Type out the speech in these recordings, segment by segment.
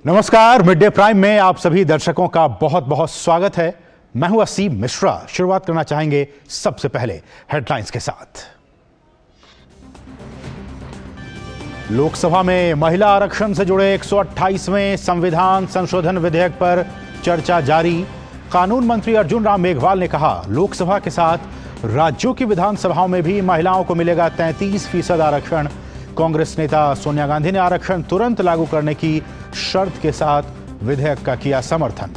नमस्कार, mid day prime में आप सभी दर्शकों का बहुत बहुत स्वागत है। मैं हूं असीम मिश्रा। शुरुआत करना चाहेंगे सबसे पहले हेडलाइंस के साथ। लोकसभा में महिला आरक्षण से जुड़े 128वें संविधान संशोधन विधेयक पर चर्चा जारी। कानून मंत्री अर्जुन राम मेघवाल ने कहा, लोकसभा के साथ राज्यों की विधानसभाओं में भी महिलाओं को मिलेगा 33% आरक्षण। कांग्रेस नेता सोनिया गांधी ने आरक्षण तुरंत लागू करने की शर्त के साथ विधेयक का किया समर्थन।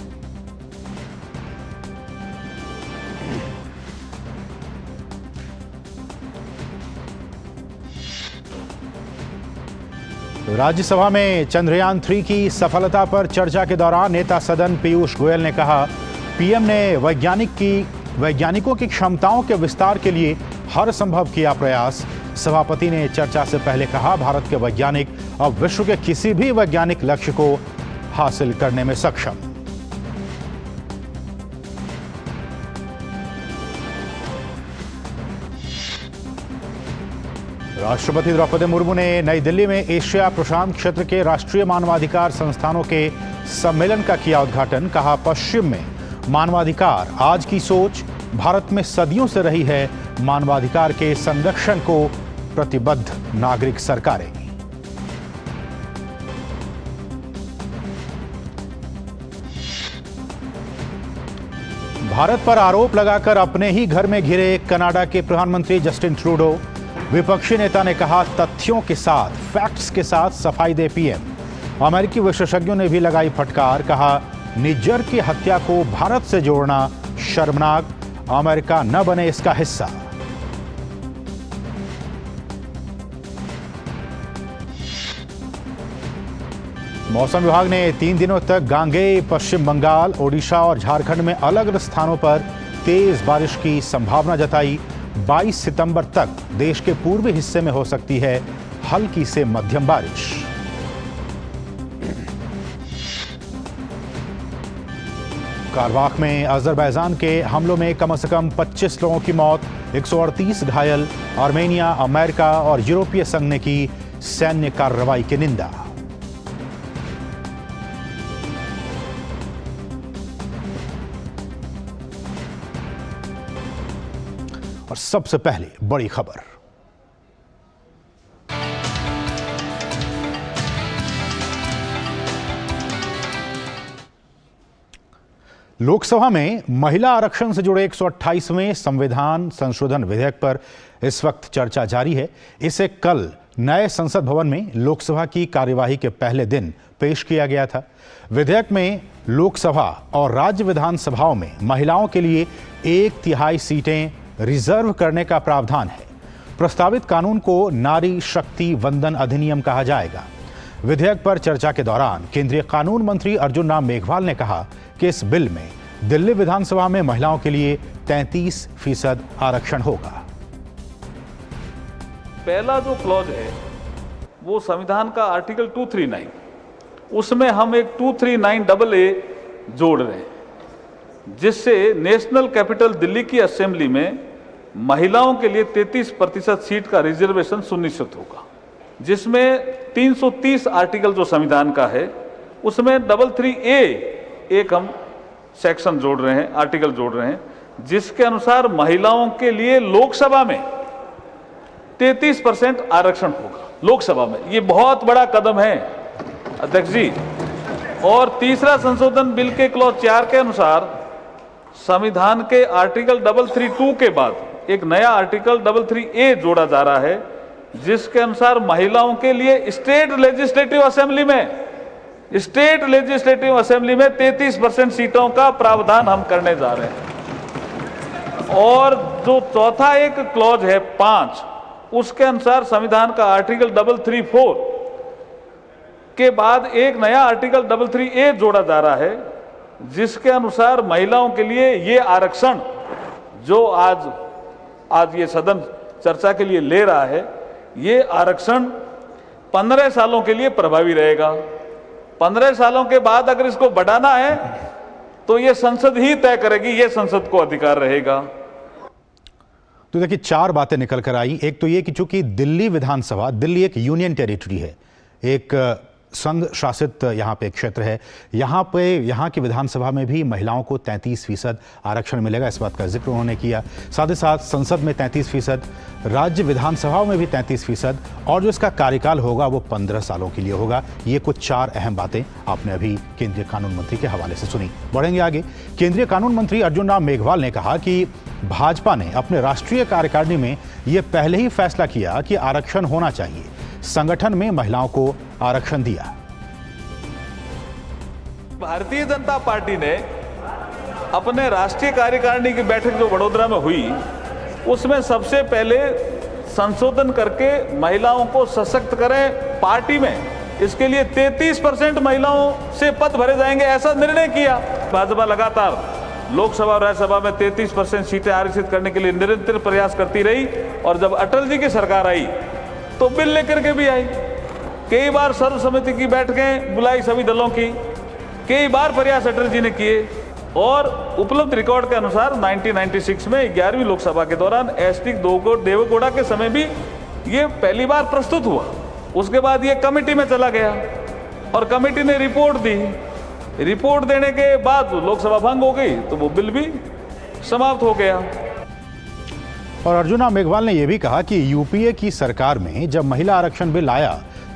राज्यसभा में चंद्रयान 3 की सफलता पर चर्चा के दौरान नेता सदन पीयूष गोयल ने कहा, पीएम ने वैज्ञानिकों की क्षमताओं के विस्तार के लिए हर संभव किया प्रयास। सभापति ने चर्चा से पहले कहा, भारत के वैज्ञानिक अब विश्व के किसी भी वैज्ञानिक लक्ष्य को हासिल करने में सक्षम। राष्ट्रपति द्रौपदी मुर्मू ने नई दिल्ली में एशिया प्रशांत क्षेत्र के राष्ट्रीय मानवाधिकार संस्थानों के सम्मेलन का किया उद्घाटन। कहा, पश्चिम में मानवाधिकार आज की सोच, भारत में सदियों से रही है मानवाधिकार के संरक्षण को प्रतिबद्ध नागरिक सरकारें। भारत पर आरोप लगाकर अपने ही घर में घिरे कनाडा के प्रधानमंत्री जस्टिन ट्रूडो। विपक्षी नेता ने कहा, तथ्यों के साथ, फैक्ट्स के साथ सफाई दे पीएम। अमेरिकी विशेषज्ञों ने भी लगाई फटकार। कहा, निज्जर की हत्या को भारत से जोड़ना शर्मनाक, अमेरिका न बने इसका हिस्सा। मौसम विभाग ने 3 दिनों तक गांगेय, पश्चिम बंगाल, ओडिशा और झारखंड में अलग अलग स्थानों पर तेज बारिश की संभावना जताई। 22 सितंबर तक देश के पूर्वी हिस्से में हो सकती है हल्की से मध्यम बारिश। कारबाख में अजरबैजान के हमलों में कम से कम 25 लोगों की मौत, 138 घायल। आर्मेनिया, अमेरिका और यूरोपीय संघ ने की सैन्य कार्रवाई की निंदा। और सबसे पहले बड़ी खबर। लोकसभा में महिला आरक्षण से जुड़े 128वें संविधान संशोधन विधेयक पर इस वक्त चर्चा जारी है। इसे कल नए संसद भवन में लोकसभा की कार्यवाही के पहले दिन पेश किया गया था। विधेयक में लोकसभा और राज्य विधानसभाओं में महिलाओं के लिए 1/3 सीटें रिजर्व करने का प्रावधान है। प्रस्तावित कानून को नारी शक्ति वंदन अधिनियम कहा जाएगा। विधेयक पर चर्चा के दौरान केंद्रीय कानून मंत्री अर्जुन राम मेघवाल ने कहा कि इस बिल में दिल्ली विधानसभा में महिलाओं के लिए 33% आरक्षण होगा। पहला जो क्लॉज है वो संविधान का आर्टिकल 239, उसमें हम एक 239AA जोड़ रहे हैं, जिससे नेशनल कैपिटल दिल्ली की असेंबली में महिलाओं के लिए 33% सीट का रिजर्वेशन सुनिश्चित होगा, जिसमें 330 आर्टिकल जो संविधान का है उसमें 33A एक हम सेक्शन जोड़ रहे हैं, आर्टिकल जोड़ रहे हैं, जिसके अनुसार महिलाओं के लिए लोकसभा में 33% आरक्षण होगा। लोकसभा में ये बहुत बड़ा कदम है अध्यक्ष जी। और तीसरा संशोधन बिल के क्लॉज 4 के अनुसार संविधान के आर्टिकल 332 के बाद एक नया आर्टिकल 33A जोड़ा जा रहा है, जिसके अनुसार महिलाओं के लिए स्टेट लेजिस्लेटिव असेंबली में 33% सीटों का प्रावधान हम करने जा रहे हैं। और जो चौथा एक क्लॉज है 5, उसके अनुसार संविधान का आर्टिकल 334 के बाद एक नया आर्टिकल 33A जोड़ा जा रहा है, जिसके अनुसार महिलाओं के लिए ये आरक्षण जो आज ये सदन चर्चा के लिए ले रहा है, ये आरक्षण 15 सालों के लिए प्रभावी रहेगा। 15 सालों के बाद अगर इसको बढ़ाना है तो ये संसद ही तय करेगी, ये संसद को अधिकार रहेगा। तो देखिए 4 बातें निकल कर आई। एक तो ये कि चूंकि दिल्ली विधानसभा, दिल्ली एक यूनियन टेरिटरी है, एक संघ शासित यहाँ पे एक क्षेत्र है, यहाँ की विधानसभा में भी महिलाओं को 33% आरक्षण मिलेगा, इस बात का जिक्र उन्होंने किया। साथ ही साथ संसद में 33%, राज्य विधानसभाओं में भी 33% और जो इसका कार्यकाल होगा वो 15 सालों के लिए होगा। ये कुछ 4 अहम बातें आपने अभी केंद्रीय कानून मंत्री के हवाले से सुनी। बढ़ेंगे आगे। केंद्रीय कानून मंत्री अर्जुन राम मेघवाल ने कहा कि भाजपा ने अपने राष्ट्रीय कार्यकारिणी में ये पहले ही फैसला किया कि आरक्षण होना चाहिए। संगठन में महिलाओं को आरक्षण दिया। भारतीय जनता पार्टी ने अपने राष्ट्रीय कार्यकारिणी की बैठक जो वडोदरा में हुई, उसमें सबसे पहले संशोधन करके महिलाओं को सशक्त करें पार्टी में। इसके लिए 33% महिलाओं से पद भरे जाएंगे, ऐसा निर्णय किया। भाजपा लगातार लोकसभा और राज्यसभा में 33% सीटें आरक्षित करने के लिए निरंतर प्रयास करती रही और जब अटल जी की सरकार आई तो बिल लेकर के भी आई। कई बार सर्व समिति की बैठकें बुलाई सभी दलों की, कई बार प्रयास अटल जी ने किए और उपलब्ध रिकॉर्ड के अनुसार 1996 में 11वीं लोकसभा के दौरान एसटी देवेगौड़ा के समय भी ये पहली बार प्रस्तुत हुआ। उसके बाद ये कमेटी में चला गया और कमेटी ने रिपोर्ट दी। रिपोर्ट देने के बाद लोकसभा भंग हो गई तो वो बिल भी समाप्त हो गया। और अर्जुन राम मेघवाल ने यह भी कहा कि यूपीए की सरकार में जब महिला आरक्षण बिल आया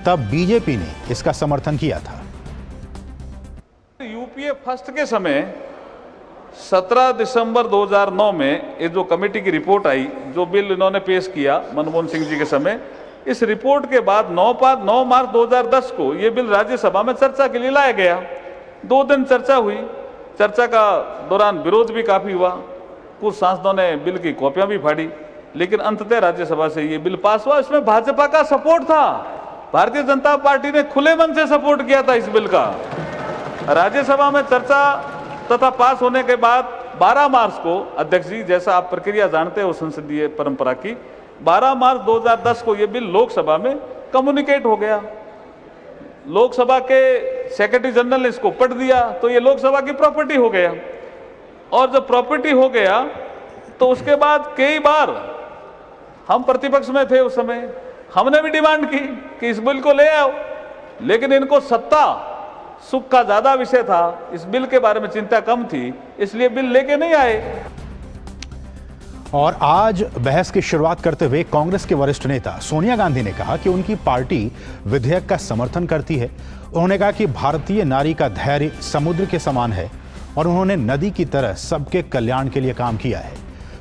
तब बीजेपी ने इसका समर्थन किया था। यूपीए फर्स्ट के समय 17 दिसंबर 2009 में ये जो कमेटी की रिपोर्ट आई, जो बिल इन्होंने पेश किया मनमोहन सिंह जी के समय, इस रिपोर्ट के बाद 9 मार्च 2010 को ये बिल राज्यसभा में चर्चा के लिए लाया गया। 2 दिन चर्चा हुई। चर्चा का दौरान विरोध भी काफी हुआ, कुछ सांसदों ने बिल की कॉपियां भी फाड़ी, लेकिन अंततः राज्यसभा से ये बिल पास हुआ। इसमें भाजपा का सपोर्ट था, भारतीय जनता पार्टी ने खुले मन से सपोर्ट किया था इस बिल का। राज्यसभा में चर्चा तथा पास होने के बाद 12 मार्च को अध्यक्ष जी, जैसा आप प्रक्रिया जानते हो संसदीय परंपरा की, 12 मार्च 2010 को यह बिल लोकसभा में कम्युनिकेट हो गया। लोकसभा के सेक्रेटरी जनरल ने इसको पढ़ दिया तो ये लोकसभा की प्रॉपर्टी हो गया। और जब प्रॉपर्टी हो गया तो उसके बाद कई बार हम प्रतिपक्ष में थे उस समय, हमने भी डिमांड की कि इस बिल को ले आओ, लेकिन इनको सत्ता सुख का ज्यादा विषय था, इस बिल के बारे में चिंता कम थी, इसलिए बिल लेके नहीं आए। और आज बहस की शुरुआत करते हुए कांग्रेस के वरिष्ठ नेता सोनिया गांधी ने कहा कि उनकी पार्टी विधेयक का समर्थन करती है। उन्होंने कहा कि भारतीय नारी का धैर्य समुद्र के समान है और उन्होंने नदी की तरह सबके कल्याण के लिए काम किया है।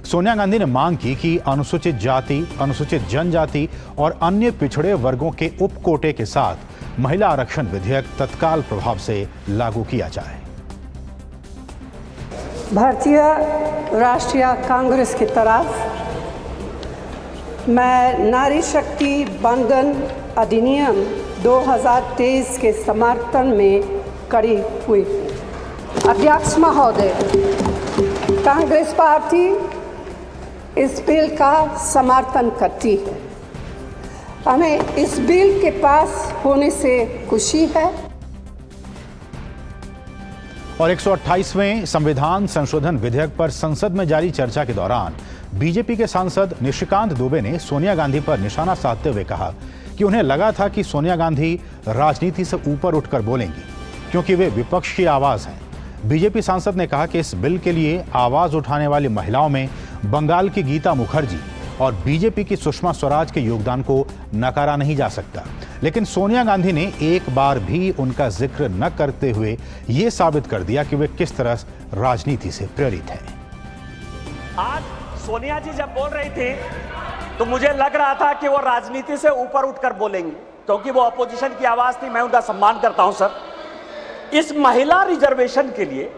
सोनिया गांधी ने मांग की कि अनुसूचित जाति, अनुसूचित जनजाति और अन्य पिछड़े वर्गों के उप कोटे के साथ महिला आरक्षण विधेयक तत्काल प्रभाव से लागू किया जाए। भारतीय राष्ट्रीय कांग्रेस की तरफ मैं नारी शक्ति बंधन अधिनियम 2023 के समर्थन में खड़ी हुई। अध्यक्ष महोदय, कांग्रेस पार्टी इस बिल का समर्थन करती है। हमें इस बिल के पास होने से खुशी है। और 128वें संविधान संशोधन विधेयक पर संसद में जारी चर्चा के दौरान बीजेपी के सांसद निशिकांत दुबे ने सोनिया गांधी पर निशाना साधते हुए कहा कि उन्हें लगा था कि सोनिया गांधी राजनीति से ऊपर उठकर बोलेंगी क्योंकि वे विपक्ष की आवाज हैं। बीजेपी सांसद ने कहा कि इस बिल के लिए आवाज उठाने वाली महिलाओं में बंगाल की गीता मुखर्जी और बीजेपी की सुषमा स्वराज के योगदान को नकारा नहीं जा सकता, लेकिन सोनिया गांधी ने एक बार भी उनका जिक्र न करते हुए ये साबित कर दिया कि वे किस तरह राजनीति से प्रेरित हैं। आज सोनिया जी जब बोल रही थी तो मुझे लग रहा था कि वो राजनीति से ऊपर उठकर बोलेंगी, क्योंकि वो अपोजिशन की आवाज थी। मैं उनका सम्मान करता हूं सर। इस महिला रिजर्वेशन के लिए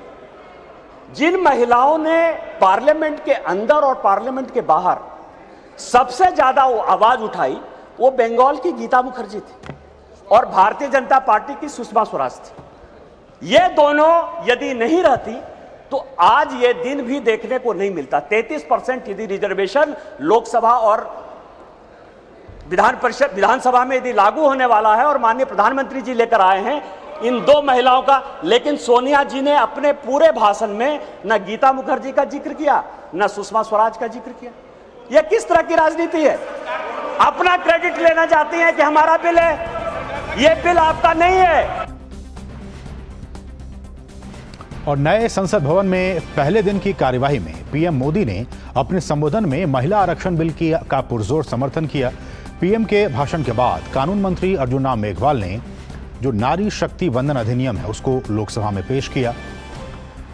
जिन महिलाओं ने पार्लियामेंट के अंदर और पार्लियामेंट के बाहर सबसे ज्यादा आवाज उठाई, वो बंगाल की गीता मुखर्जी थी और भारतीय जनता पार्टी की सुषमा स्वराज थी। ये दोनों यदि नहीं रहती तो आज ये दिन भी देखने को नहीं मिलता। 33% यदि रिजर्वेशन लोकसभा और विधानसभा में यदि लागू होने वाला है और माननीय प्रधानमंत्री जी लेकर आए हैं इन दो महिलाओं का, लेकिन सोनिया जी ने अपने पूरे भाषण में न गीता मुखर्जी का जिक्र किया न सुषमा स्वराज का जिक्र किया। यह किस तरह की राजनीति है? अपना क्रेडिट लेना चाहती हैं कि हमारा बिल है। ये बिल आपका नहीं है। और नए संसद भवन में पहले दिन की कार्यवाही में पीएम मोदी ने अपने संबोधन में महिला आरक्षण बिल का पुरजोर समर्थन किया। पीएम के भाषण के बाद कानून मंत्री अर्जुन राम मेघवाल ने जो नारी शक्ति वंदन अधिनियम है उसको लोकसभा में पेश किया।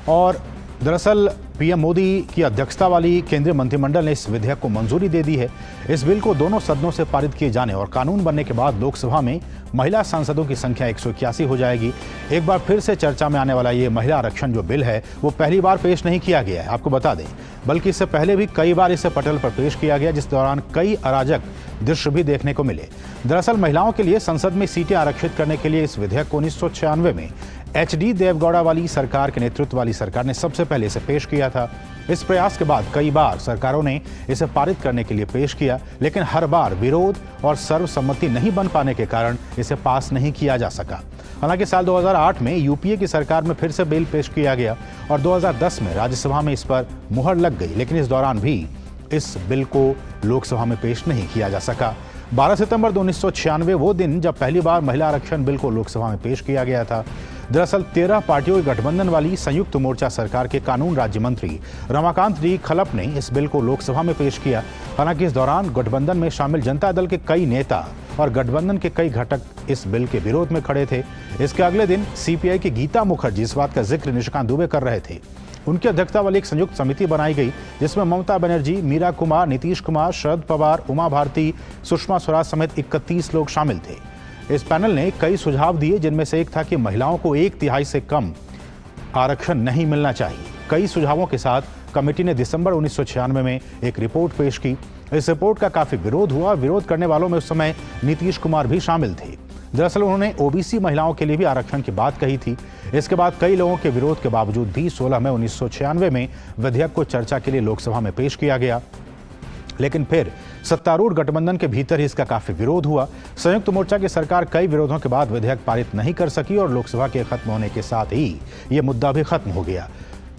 और दरअसल पीएम मोदी की अध्यक्षता वाली केंद्रीय मंत्रिमंडल ने इस विधेयक को मंजूरी दे दी है। इस बिल को दोनों सदनों से पारित किए जाने और कानून बनने के बाद लोकसभा में महिला सांसदों की संख्या 181 हो जाएगी। एक बार फिर से चर्चा में आने वाला ये महिला आरक्षण जो बिल है वो पहली बार पेश नहीं किया गया है, आपको बता दें, बल्कि इससे पहले भी कई बार इसे पटल पर पेश किया गया, जिस दौरान कई अराजक दृश्य भी देखने को मिले। दरअसल महिलाओं के लिए संसद में सीटें आरक्षित करने के लिए इस विधेयक को 1996 में HD देवगौड़ा वाली सरकार के नेतृत्व वाली सरकार ने सबसे पहले इसे पेश किया था। इस प्रयास के बाद कई बार सरकारों ने इसे पारित करने के लिए पेश किया, लेकिन हर बार विरोध और सर्वसम्मति नहीं बन पाने के कारण इसे पास नहीं किया जा सका। हालांकि साल 2008 में यूपीए की सरकार में फिर से बिल पेश किया गया और 2010 में राज्यसभा में इस पर मुहर लग गई, लेकिन इस दौरान भी इस बिल को लोकसभा में पेश नहीं किया जा सका। 12 सितंबर 1996 वो दिन जब पहली बार महिला आरक्षण बिल को लोकसभा में पेश किया गया था। दरअसल 13 पार्टियों के गठबंधन वाली संयुक्त मोर्चा सरकार के कानून राज्य मंत्री रमाकांत डी खलप ने इस बिल को लोकसभा में पेश किया। हालांकि इस दौरान गठबंधन में शामिल जनता दल के कई नेता और गठबंधन के कई घटक इस बिल के विरोध में खड़े थे। इसके अगले दिन सीपीआई की गीता मुखर्जी इस बात का जिक्र निशिकांत दुबे कर रहे थे। उनकी अध्यक्षता वाली एक संयुक्त समिति बनाई गई, जिसमें ममता बनर्जी, मीरा कुमार, नीतीश कुमार, शरद पवार, उमा भारती, सुषमा स्वराज समेत 31 लोग शामिल थे। इस पैनल ने कई सुझाव दिए, जिनमें से एक था कि महिलाओं को 1/3 से कम आरक्षण नहीं मिलना चाहिए। कई सुझावों के साथ कमेटी ने दिसंबर 1996 में एक रिपोर्ट पेश की। इस रिपोर्ट का काफी विरोध हुआ। विरोध करने वालों में उस समय नीतीश कुमार भी शामिल थे। दरअसल उन्होंने ओबीसी महिलाओं के लिए भी आरक्षण की बात कही थी। इसके बाद कई लोगों के विरोध के बावजूद भी 16 मई 1996 में विधेयक को चर्चा के लिए लोकसभा में पेश किया गया, लेकिन फिर सत्तारूढ़ गठबंधन के भीतर ही इसका काफी विरोध हुआ। संयुक्त मोर्चा की सरकार कई विरोधों के बाद विधेयक पारित नहीं कर सकी और लोकसभा के खत्म होने के साथ ही ये मुद्दा भी खत्म हो गया।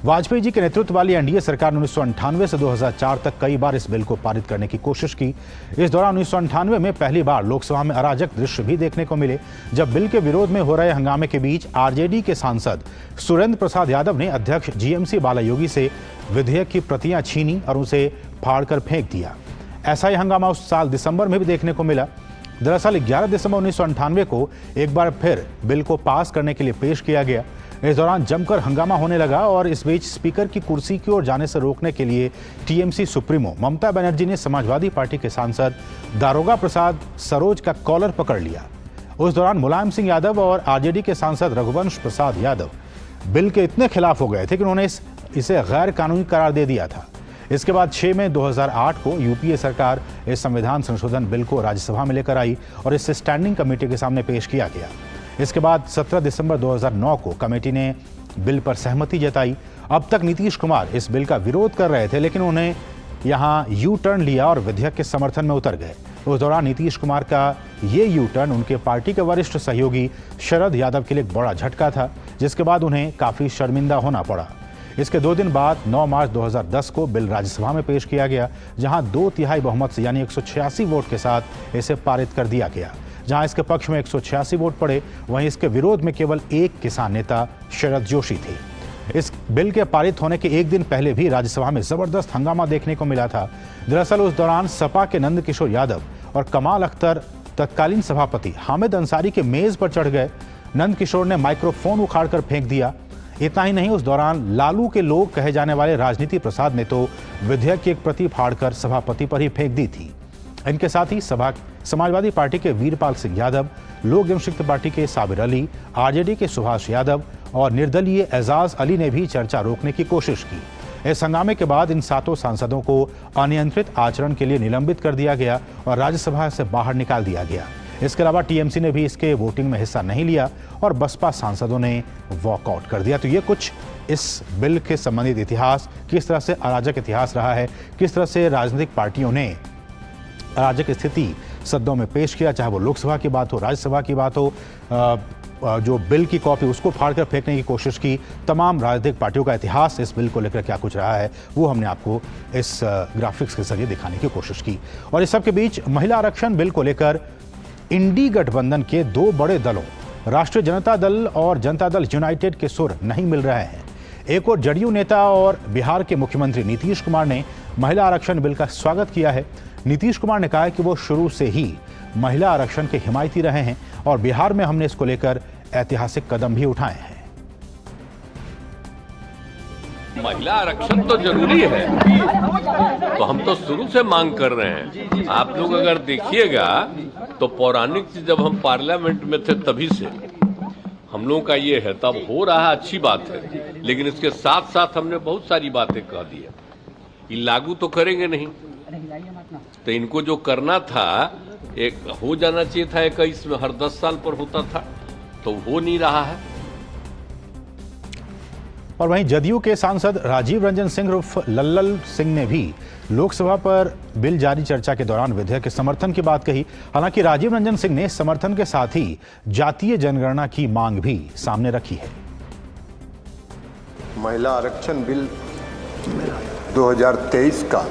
वाजपेयी जी के नेतृत्व वाली एनडीए सरकार ने 1998 से 2004 तक कई बार इस बिल को पारित करने की कोशिश की। इस दौरान 1998 में पहली बार लोकसभा में अराजक दृश्य भी देखने को मिले, जब बिल के विरोध में हो रहे हंगामे के बीच आरजेडी के सांसद सुरेंद्र प्रसाद यादव ने अध्यक्ष जीएमसी बालायोगी से विधेयक की प्रतियां छीनी और उसे फाड़कर फेंक दिया। ऐसा ही हंगामा उस साल दिसंबर में भी देखने को मिला। दरअसल 11 दिसंबर 1998 को एक बार फिर बिल को पास करने के लिए पेश किया गया। इस दौरान जमकर हंगामा होने लगा और इस बीच स्पीकर की कुर्सी की ओर जाने से रोकने के लिए टीएमसी सुप्रीमो ममता बनर्जी ने समाजवादी पार्टी के सांसद दारोगा प्रसाद सरोज का कॉलर पकड़ लिया। उस दौरान मुलायम सिंह यादव और आरजेडी के सांसद रघुवंश प्रसाद यादव बिल के इतने खिलाफ हो गए थे कि उन्होंने इसे गैर कानूनी करार दे दिया था। इसके बाद 6 मई 2008 को यूपीए सरकार इस संविधान संशोधन बिल को राज्यसभा में लेकर आई और इसे स्टैंडिंग कमेटी के सामने पेश किया गया। इसके बाद 17 दिसंबर 2009 को कमेटी ने बिल पर सहमति जताई। अब तक नीतीश कुमार इस बिल का विरोध कर रहे थे, लेकिन उन्हें यहां यू टर्न लिया और विधेयक के समर्थन में उतर गए। उस दौरान नीतीश कुमार का ये यू टर्न उनके पार्टी के वरिष्ठ सहयोगी शरद यादव के लिए एक बड़ा झटका था, जिसके बाद उन्हें काफी शर्मिंदा होना पड़ा। इसके 2 दिन बाद 9 मार्च 2010 को बिल राज्यसभा में पेश किया गया, जहां 2/3 बहुमत से यानी 186 वोट के साथ इसे पारित कर दिया गया। जहां इसके पक्ष में 186 वोट पड़े, वहीं इसके विरोध में केवल एक किसान नेता शरद जोशी थे। इस बिल के पारित होने के एक दिन पहले भी राज्यसभा में जबरदस्त हंगामा देखने को मिला था। दरअसल उस दौरान सपा के नंद किशोर यादव और कमाल अख्तर तत्कालीन सभापति हामिद अंसारी के मेज पर चढ़ गए। नंद किशोर ने माइक्रोफोन उखाड़कर फेंक दिया। इतना ही नहीं, उस दौरान लालू के लोग कहे जाने वाले राजनीति प्रसाद ने तो विधेयक की एक प्रति फाड़कर सभापति पर ही फेंक दी थी। इनके साथ ही समाजवादी पार्टी के वीरपाल सिंह यादव, लोक जनशक्ति पार्टी के साबिर अली, आरजेडी के सुभाष यादव और निर्दलीय एजाज अली ने भी चर्चा रोकने की कोशिश की। इस हंगामे के बाद इन 7 सांसदों को अनियंत्रित आचरण के लिए निलंबित कर दिया गया और राज्यसभा से बाहर निकाल दिया गया। इसके अलावा टीएमसी ने भी इसके वोटिंग में हिस्सा नहीं लिया और बसपा सांसदों ने वॉकआउट कर दिया। तो ये कुछ इस बिल के संबंधित इतिहास, किस तरह से अराजक इतिहास रहा है, किस तरह से राजनीतिक पार्टियों ने अराजक स्थिति सदनों में पेश किया, चाहे वो लोकसभा की बात हो, राज्यसभा की बात हो, जो बिल की कॉपी उसको फाड़कर फेंकने की कोशिश की। तमाम राजनीतिक पार्टियों का इतिहास इस बिल को लेकर क्या कुछ रहा है, वो हमने आपको इस ग्राफिक्स के जरिए दिखाने की कोशिश की। और इस सब के बीच महिला आरक्षण बिल को लेकर इंडी गठबंधन के दो बड़े दलों राष्ट्रीय जनता दल और जनता दल यूनाइटेड के सुर नहीं मिल रहे हैं। एक और जदयू नेता और बिहार के मुख्यमंत्री नीतीश कुमार ने महिला आरक्षण बिल का स्वागत किया है। नीतीश कुमार ने कहा है कि वो शुरू से ही महिला आरक्षण के हिमायती रहे हैं और बिहार में हमने इसको लेकर ऐतिहासिक कदम भी उठाए हैं। महिला आरक्षण तो जरूरी है, तो हम तो शुरू से मांग कर रहे हैं। आप लोग अगर देखिएगा तो पौराणिक जब हम पार्लियामेंट में थे तभी से हम लोगों का ये है, तब हो रहा अच्छी बात है, लेकिन इसके साथ साथ हमने बहुत सारी बातें कह दी है। ये लागू तो करेंगे नहीं, तो इनको जो करना था एक हो जाना चाहिए था 21 में, हर 10 साल पर होता था, तो हो नहीं रहा है। और वहीं जदयू के सांसद राजीव रंजन सिंह उर्फ लल्लल सिंह ने भी लोकसभा पर बिल जारी चर्चा के दौरान विधेयक के समर्थन की बात कही। हालांकि राजीव रंजन सिंह ने समर्थन के साथ ही जातीय जनगणना की मांग भी सामने रखी है। महिला आरक्षण बिल 2023 का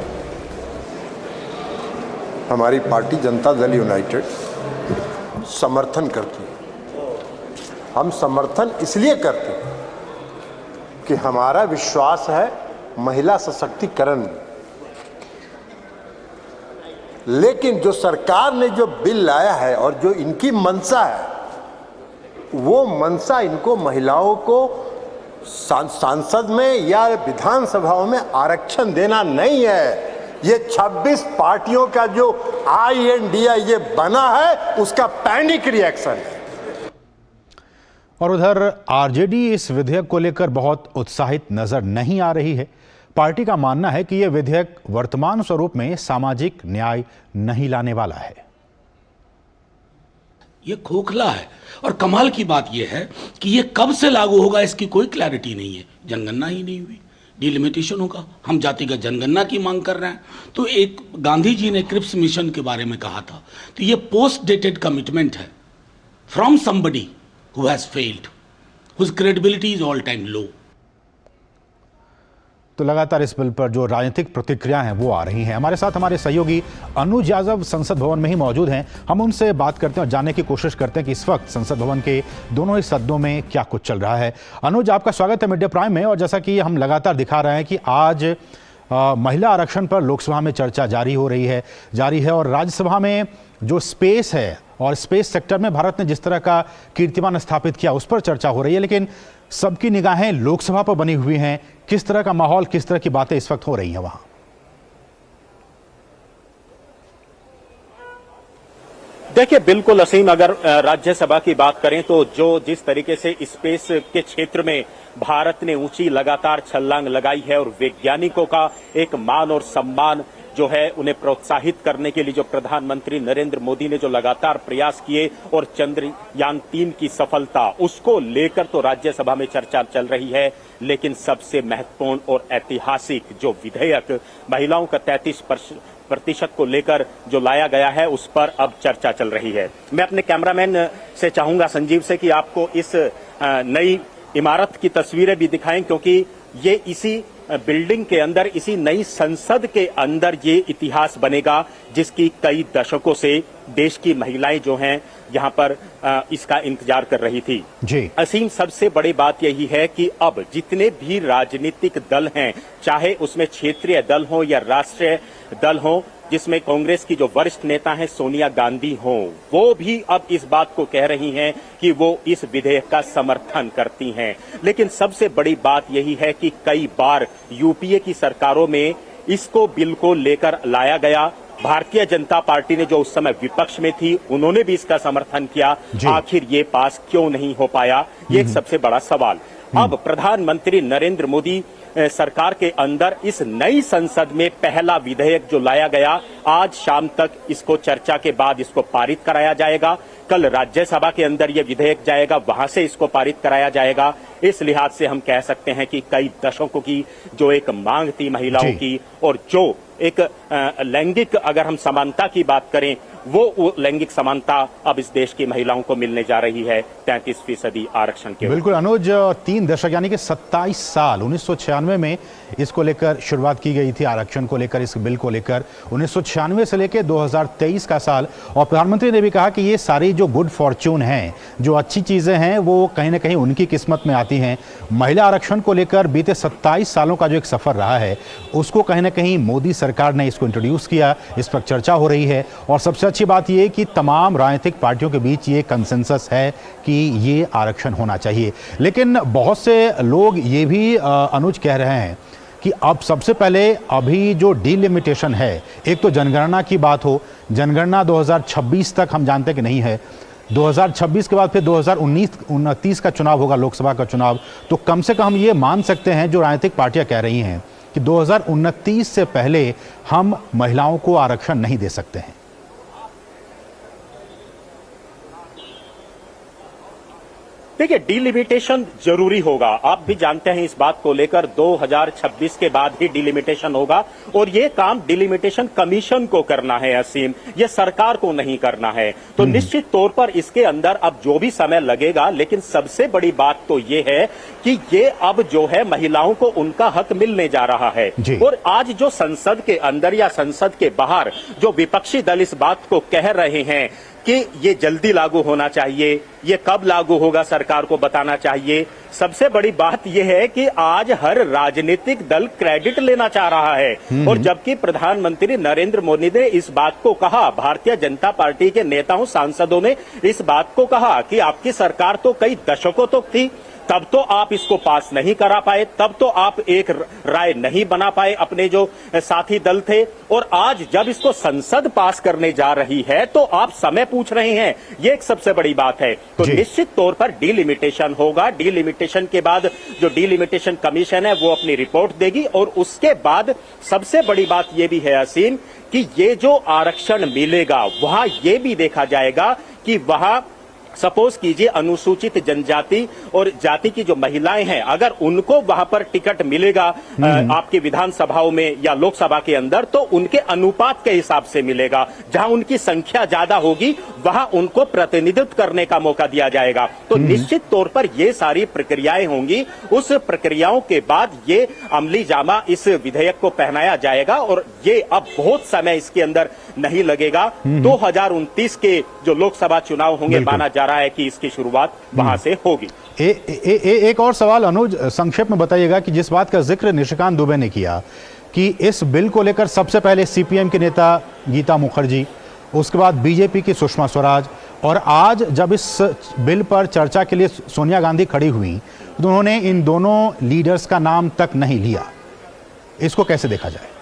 हमारी पार्टी जनता दल यूनाइटेड समर्थन करती है। हम समर्थन इसलिए करते हैं कि हमारा विश्वास है महिला सशक्तिकरण में। लेकिन जो सरकार ने जो बिल लाया है और जो इनकी मंशा है, वो मंशा इनको महिलाओं को सांसद में या विधानसभाओं में आरक्षण देना नहीं है। ये 26 पार्टियों का जो INDA ये बना है, उसका पैनिक रिएक्शन है। और उधर आरजेडी इस विधेयक को लेकर बहुत उत्साहित नजर नहीं आ रही है। पार्टी का मानना है कि यह विधेयक वर्तमान स्वरूप में सामाजिक न्याय नहीं लाने वाला है। ये खोखला है और कमाल की बात यह है कि ये कब से लागू होगा इसकी कोई क्लैरिटी नहीं है। जनगणना ही नहीं हुई, डिलिमिटेशन होगा, हम जातिगत जनगणना की मांग कर रहे हैं। तो एक गांधी जी ने क्रिप्स मिशन के बारे में कहा था, तो ये पोस्ट डेटेड कमिटमेंट है from somebody who has failed, whose credibility is all time low। तो लगातार इस बिल पर जो राजनीतिक प्रतिक्रियाएं हैं वो आ रही हैं। हमारे साथ हमारे सहयोगी अनुज यादव संसद भवन में ही मौजूद हैं। हम उनसे बात करते हैं और जानने की कोशिश करते हैं कि इस वक्त संसद भवन के दोनों ही सदनों में क्या कुछ चल रहा है। अनुज, आपका स्वागत है मीडिया प्राइम में। और जैसा कि हम लगातार दिखा रहे हैं कि आज महिला आरक्षण पर लोकसभा में चर्चा जारी है और राज्यसभा में जो स्पेस है और स्पेस सेक्टर में भारत ने जिस तरह का कीर्तिमान स्थापित किया उस पर चर्चा हो रही है, लेकिन सबकी निगाहें लोकसभा पर बनी हुई हैं। किस तरह का माहौल, किस तरह की बातें इस वक्त हो रही हैं वहां? देखिए, बिल्कुल असीम, अगर राज्यसभा की बात करें तो जिस तरीके से स्पेस के क्षेत्र में भारत ने ऊंची लगातार छलांग लगाई है और वैज्ञानिकों का एक मान और सम्मान जो है उन्हें प्रोत्साहित करने के लिए जो प्रधानमंत्री नरेंद्र मोदी ने जो लगातार प्रयास किए और चंद्रयान 3 की सफलता, उसको लेकर तो राज्यसभा में चर्चा चल रही है। लेकिन सबसे महत्वपूर्ण और ऐतिहासिक जो विधेयक महिलाओं का 33% को लेकर जो लाया गया है, उस पर अब चर्चा चल रही है। मैं अपने कैमरामैन से चाहूंगा संजीव से कि आपको इस नई इमारत की तस्वीरें भी दिखाएं, क्योंकि ये इसी बिल्डिंग के अंदर, इसी नई संसद के अंदर ये इतिहास बनेगा जिसकी कई दशकों से देश की महिलाएं जो हैं यहाँ पर इसका इंतजार कर रही थी। जी असीम, सबसे बड़ी बात यही है कि अब जितने भी राजनीतिक दल हैं, चाहे उसमें क्षेत्रीय दल हो या राष्ट्रीय दल हो, जिसमें कांग्रेस की जो वरिष्ठ नेता हैं सोनिया गांधी हो, वो भी अब इस बात को कह रही हैं कि वो इस विधेयक का समर्थन करती हैं। लेकिन सबसे बड़ी बात यही है कि कई बार यूपीए की सरकारों में इसको बिल को लेकर लाया गया। भारतीय जनता पार्टी ने जो उस समय विपक्ष में थी, उन्होंने भी इसका समर्थन किया। आखिर ये पास क्यों नहीं हो पाया, ये एक सबसे बड़ा सवाल। अब प्रधानमंत्री नरेंद्र मोदी सरकार के अंदर इस नई संसद में पहला विधेयक जो लाया गया, आज शाम तक इसको चर्चा के बाद इसको पारित कराया जाएगा। कल राज्यसभा के अंदर यह विधेयक जाएगा, वहां से इसको पारित कराया जाएगा। इस लिहाज से हम कह सकते हैं कि कई दशकों की जो एक मांग थी महिलाओं की, और जो एक लैंगिक अगर हम समानता की बात करें, वो लैंगिक समानता अब इस देश की महिलाओं को मिलने जा रही है 33% आरक्षण के। बिल्कुल अनुज, 3 दशक यानी कि 27 साल 1996 में इसको लेकर शुरुआत की गई थी, आरक्षण को लेकर, इस बिल को लेकर 1996 से लेकर 2023 का साल। और प्रधानमंत्री ने भी कहा कि ये सारी जो गुड फॉर्च्यून हैं, जो अच्छी चीजें हैं, वो कहीं ना कहीं उनकी किस्मत में आती हैं। महिला आरक्षण को लेकर बीते 27 सालों का जो एक सफर रहा है, उसको कहीं ना कहीं मोदी सरकार ने इसको इंट्रोड्यूस किया, इस पर चर्चा हो रही है। और सबसे अच्छी बात यह कि तमाम राजनीतिक पार्टियों के बीच ये कंसेंसस है कि ये आरक्षण होना चाहिए। लेकिन बहुत से लोग ये भी अनुज कह रहे हैं कि अब सबसे पहले अभी जो डिलिमिटेशन है, एक तो जनगणना की बात हो, जनगणना 2026 तक हम जानते कि नहीं है, 2026 के बाद फिर 2029 का चुनाव होगा, लोकसभा का चुनाव। तो कम से कम हम ये मान सकते हैं, जो राजनीतिक पार्टियां कह रही हैं, कि 2029 से पहले हम महिलाओं को आरक्षण नहीं दे सकते हैं। देखिए, डिलिमिटेशन जरूरी होगा, आप भी जानते हैं इस बात को लेकर। 2026 के बाद ही डिलिमिटेशन होगा और ये काम डिलिमिटेशन कमीशन को करना है असीम, ये सरकार को नहीं करना है। तो निश्चित तौर पर इसके अंदर अब जो भी समय लगेगा, लेकिन सबसे बड़ी बात तो ये है कि ये अब जो है महिलाओं को उनका हक मिलने जा रहा है। और आज जो संसद के अंदर या संसद के बाहर जो विपक्षी दल इस बात को कह रहे हैं कि ये जल्दी लागू होना चाहिए, ये कब लागू होगा सरकार को बताना चाहिए। सबसे बड़ी बात यह है कि आज हर राजनीतिक दल क्रेडिट लेना चाह रहा है, और जबकि प्रधानमंत्री नरेंद्र मोदी ने इस बात को कहा, भारतीय जनता पार्टी के नेताओं सांसदों ने इस बात को कहा कि आपकी सरकार तो कई दशकों तक थी, तब तो आप इसको पास नहीं करा पाए, तब तो आप एक राय नहीं बना पाए अपने जो साथी दल थे, और आज जब इसको संसद पास करने जा रही है तो आप समय पूछ रहे हैं। ये एक सबसे बड़ी बात है। तो निश्चित तौर पर डिलिमिटेशन होगा। डिलिमिटेशन के बाद जो डिलिमिटेशन कमीशन है वो अपनी रिपोर्ट देगी, और उसके बाद सबसे बड़ी बात ये भी है असीम कि ये जो आरक्षण मिलेगा वहां ये भी देखा जाएगा कि वहां सपोज कीजिए अनुसूचित जनजाति और जाति की जो महिलाएं हैं, अगर उनको वहां पर टिकट मिलेगा आपकी विधानसभाओं में या लोकसभा के अंदर, तो उनके अनुपात के हिसाब से मिलेगा। जहां उनकी संख्या ज्यादा होगी वहां उनको प्रतिनिधित्व करने का मौका दिया जाएगा। तो निश्चित तौर पर ये सारी प्रक्रियाएं होंगी। उस प्रक्रियाओं के बाद ये अमली जामा इस विधेयक को पहनाया जाएगा, और ये अब बहुत समय इसके अंदर नहीं लगेगा। 2029 के जो लोकसभा चुनाव होंगे, माना जा रहा है कि इसकी शुरुआत वहां से होगी। एक और सवाल अनुज, संक्षेप में बताइएगा कि जिस बात का जिक्र निशिकांत दुबे ने किया कि इस बिल को लेकर सबसे पहले सीपीएम के नेता गीता मुखर्जी, उसके बाद बीजेपी की सुषमा स्वराज, और आज जब इस बिल पर चर्चा के लिए सोनिया गांधी खड़ी हुई तो उन्होंने इन दोनों लीडर्स का नाम तक नहीं लिया। इसको कैसे देखा जाए?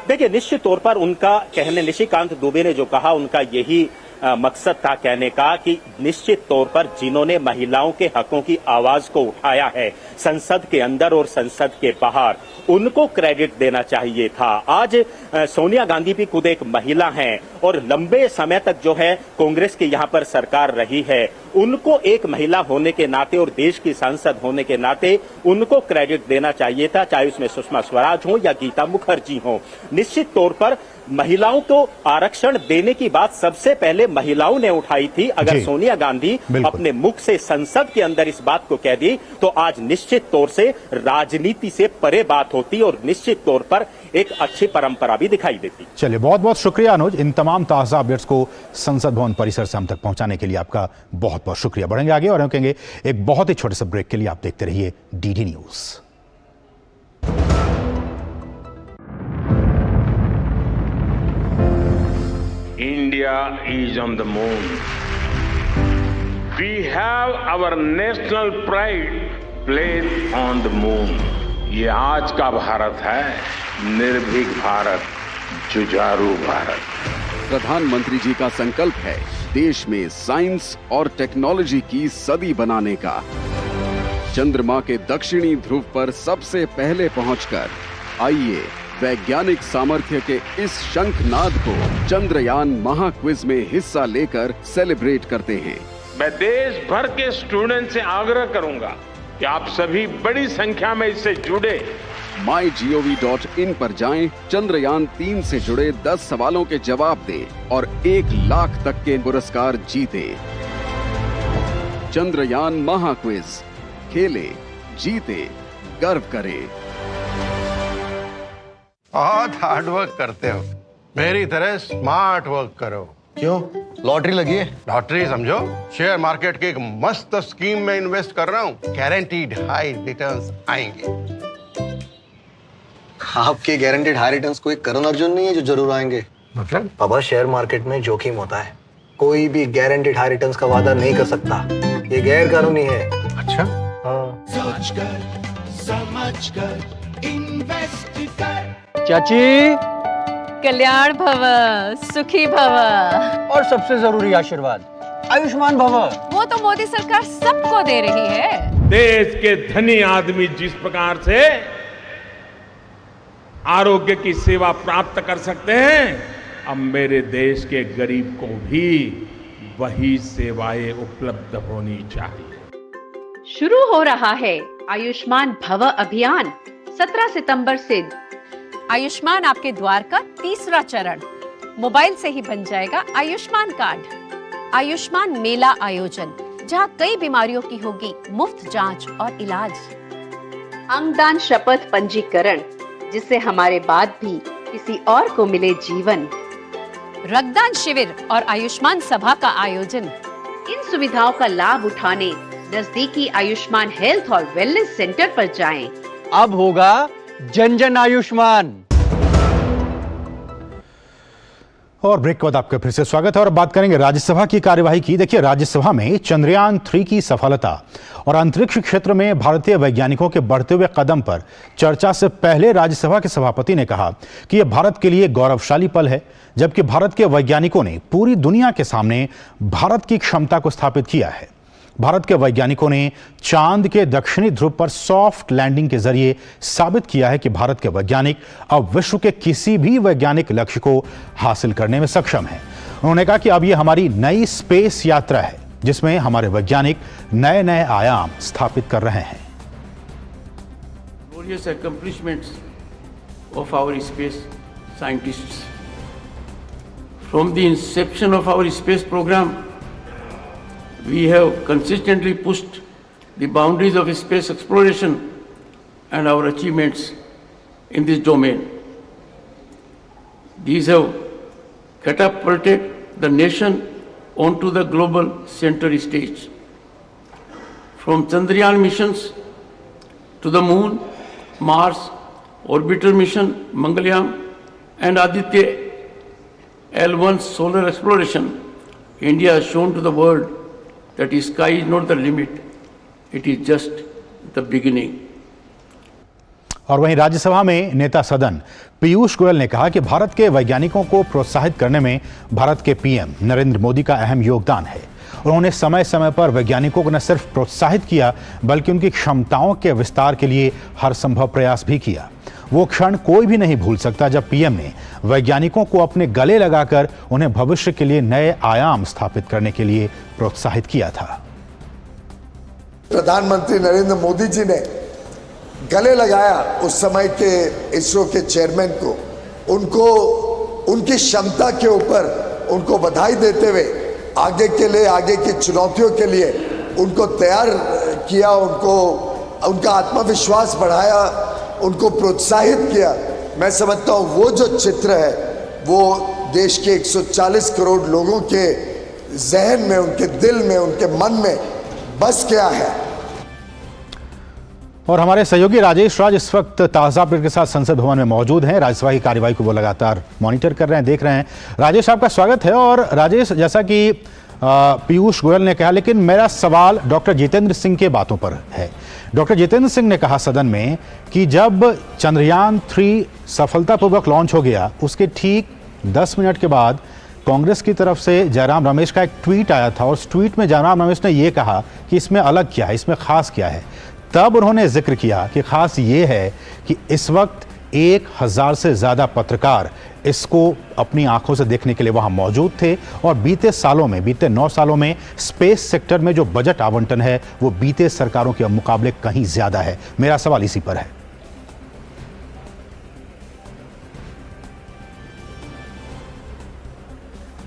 देखिए, निश्चित तौर पर उनका कहने, निशिकांत दुबे ने जो कहा, उनका यही मकसद था कहने का कि निश्चित तौर पर जिन्होंने महिलाओं के हकों की आवाज को उठाया है संसद के अंदर और संसद के बाहर, उनको क्रेडिट देना चाहिए था। आज सोनिया गांधी भी खुद एक महिला हैं और लंबे समय तक जो है कांग्रेस की यहां पर सरकार रही है। उनको एक महिला होने के नाते और देश की सांसद होने के नाते उनको क्रेडिट देना चाहिए था, चाहे उसमें सुषमा स्वराज हो या गीता मुखर्जी हो। निश्चित तौर पर महिलाओं को आरक्षण देने की बात सबसे पहले महिलाओं ने उठाई थी। अगर सोनिया गांधी अपने मुख से संसद के अंदर इस बात को कह दी तो आज निश्चित तौर से राजनीति से परे बात होती और निश्चित तौर पर एक अच्छी परंपरा भी दिखाई देती। चलिए, बहुत बहुत शुक्रिया अनुज, इन तमाम ताजा अपडेट्स को संसद भवन परिसर से हम तक पहुंचाने के लिए आपका बहुत बहुत शुक्रिया। बढ़ेंगे आगे और रुकेंगे एक बहुत ही छोटे से ब्रेक के लिए। आप देखते रहिए DD news. India is on the moon. We have our national pride placed on the moon. ये आज का भारत है, निर्भीक भारत, जुझारू भारत। प्रधानमंत्री जी का संकल्प है देश में साइंस और टेक्नोलॉजी की सदी बनाने का। चंद्रमा के दक्षिणी ध्रुव पर सबसे पहले पहुंचकर आइए वैज्ञानिक सामर्थ्य के इस शंखनाद को चंद्रयान महाक्विज में हिस्सा लेकर सेलिब्रेट करते हैं। मैं देश भर के स्टूडेंट से आग्रह करूंगा कि आप सभी बड़ी संख्या में इससे जुड़े। mygov.in पर जाएं, चंद्रयान 3 से जुड़े 10 सवालों के जवाब दें और 1 लाख तक के पुरस्कार जीते। चंद्रयान महाक्विज, खेले, जीते, गर्व करें। बहुत हार्ड वर्क करते हो, मेरी तरह स्मार्ट वर्क करो। क्यों? लॉटरी लगी है? लॉटरी समझो, शेयर मार्केट की एक मस्त स्कीम में इन्वेस्ट कर रहा हूँ, गारंटीड हाई रिटर्न्स आएंगे। आपके गारंटीड हाई रिटर्न्स कोई करण अर्जुन नहीं है जो जरूर आएंगे। मतलब? बाबा, शेयर मार्केट में जोखिम होता है, कोई भी गारंटीड हाई रिटर्न्स का वादा नहीं कर सकता, ये गैर कानूनी है। अच्छा? हाँ। चाची, कल्याण भव, सुखी भव, और सबसे जरूरी आशीर्वाद, आयुष्मान भव। वो तो मोदी सरकार सबको दे रही है। देश के धनी आदमी जिस प्रकार से आरोग्य की सेवा प्राप्त कर सकते हैं, अब मेरे देश के गरीब को भी वही सेवाएं उपलब्ध होनी चाहिए। शुरू हो रहा है आयुष्मान भव अभियान 17 सितंबर से। आयुष्मान आपके द्वार का तीसरा चरण, मोबाइल से ही बन जाएगा आयुष्मान कार्ड। आयुष्मान मेला आयोजन, जहां कई बीमारियों की होगी मुफ्त जांच और इलाज। अंगदान शपथ पंजीकरण, जिससे हमारे बाद भी किसी और को मिले जीवन। रक्तदान शिविर और आयुष्मान सभा का आयोजन। इन सुविधाओं का लाभ उठाने नजदीकी आयुष्मान हेल्थ और वेलनेस सेंटर पर जाएं। अब होगा जन जन आयुष्मान। और ब्रेक के बाद आपका फिर से स्वागत है और बात करेंगे राज्यसभा की कार्यवाही की। देखिए, राज्यसभा में चंद्रयान 3 की सफलता और अंतरिक्ष क्षेत्र में भारतीय वैज्ञानिकों के बढ़ते हुए कदम पर चर्चा से पहले राज्यसभा के सभापति ने कहा कि यह भारत के लिए गौरवशाली पल है, जबकि भारत के वैज्ञानिकों ने पूरी दुनिया के सामने भारत की क्षमता को स्थापित किया है। भारत के वैज्ञानिकों ने चांद के दक्षिणी ध्रुव पर सॉफ्ट लैंडिंग के जरिए साबित किया है कि भारत के वैज्ञानिक अब विश्व के किसी भी वैज्ञानिक लक्ष्य को हासिल करने में सक्षम हैं। उन्होंने कहा कि अब यह हमारी नई स्पेस यात्रा है, जिसमें हमारे वैज्ञानिक नए नए आयाम स्थापित कर रहे हैं। Glorious accomplishments of our space scientists. From the inception of our space program, we have consistently pushed the boundaries of space exploration and our achievements in this domain. These have catapulted the nation onto the global center stage. From Chandrayaan missions to the Moon, Mars, Orbiter mission, Mangalyaan, and Aditya L1 solar exploration, India has shown to the world that the sky is not the limit, it is just the beginning. और वहीं राज्यसभा में नेता सदन पीयूष गोयल ने कहा कि भारत के वैज्ञानिकों को प्रोत्साहित करने में भारत के पीएम नरेंद्र मोदी का अहम योगदान है। उन्होंने समय समय पर वैज्ञानिकों को न सिर्फ प्रोत्साहित किया, बल्कि उनकी क्षमताओं के विस्तार के लिए हर संभव प्रयास भी किया। वो क्षण कोई भी नहीं भूल सकता जब पीएम ने वैज्ञानिकों को अपने गले लगाकर उन्हें भविष्य के लिए नए आयाम स्थापित करने के लिए प्रोत्साहित किया था। प्रधानमंत्री नरेंद्र मोदी जी ने गले लगाया उस समय के इसरो के चेयरमैन को, उनको उनकी क्षमता के ऊपर उनको बधाई देते हुए आगे के लिए, आगे की चुनौतियों के लिए उनको तैयार किया, उनको उनका आत्मविश्वास बढ़ाया, उनको प्रोत्साहित किया। मैं समझता हूँ वो जो चित्र है वो देश के 140 करोड़ लोगों के जहन में, उनके दिल में, उनके मन में बस गया है। और हमारे सहयोगी राजेश राज इस वक्त ताज़ा अपडेट के साथ संसद भवन में मौजूद हैं। राज्यसभा की कार्यवाही को वो लगातार मॉनिटर कर रहे हैं, देख रहे हैं। राजेश, आपका स्वागत है। और राजेश, जैसा कि पीयूष गोयल ने कहा, लेकिन मेरा सवाल डॉक्टर जितेंद्र सिंह के बातों पर है। डॉक्टर जितेंद्र सिंह ने कहा सदन में कि जब चंद्रयान 3 सफलतापूर्वक लॉन्च हो गया, उसके ठीक 10 मिनट के बाद कांग्रेस की तरफ से जयराम रमेश का एक ट्वीट आया था और उस ट्वीट में जयराम रमेश ने यह कहा कि इसमें अलग क्या है, इसमें खास क्या है। तब उन्होंने जिक्र किया कि खास ये है कि इस वक्त 1000 से ज्यादा पत्रकार इसको अपनी आंखों से देखने के लिए वहां मौजूद थे। और बीते 9 सालों में स्पेस सेक्टर में जो बजट आवंटन है वो बीते सरकारों के मुकाबले कहीं ज्यादा है। मेरा सवाल इसी पर है।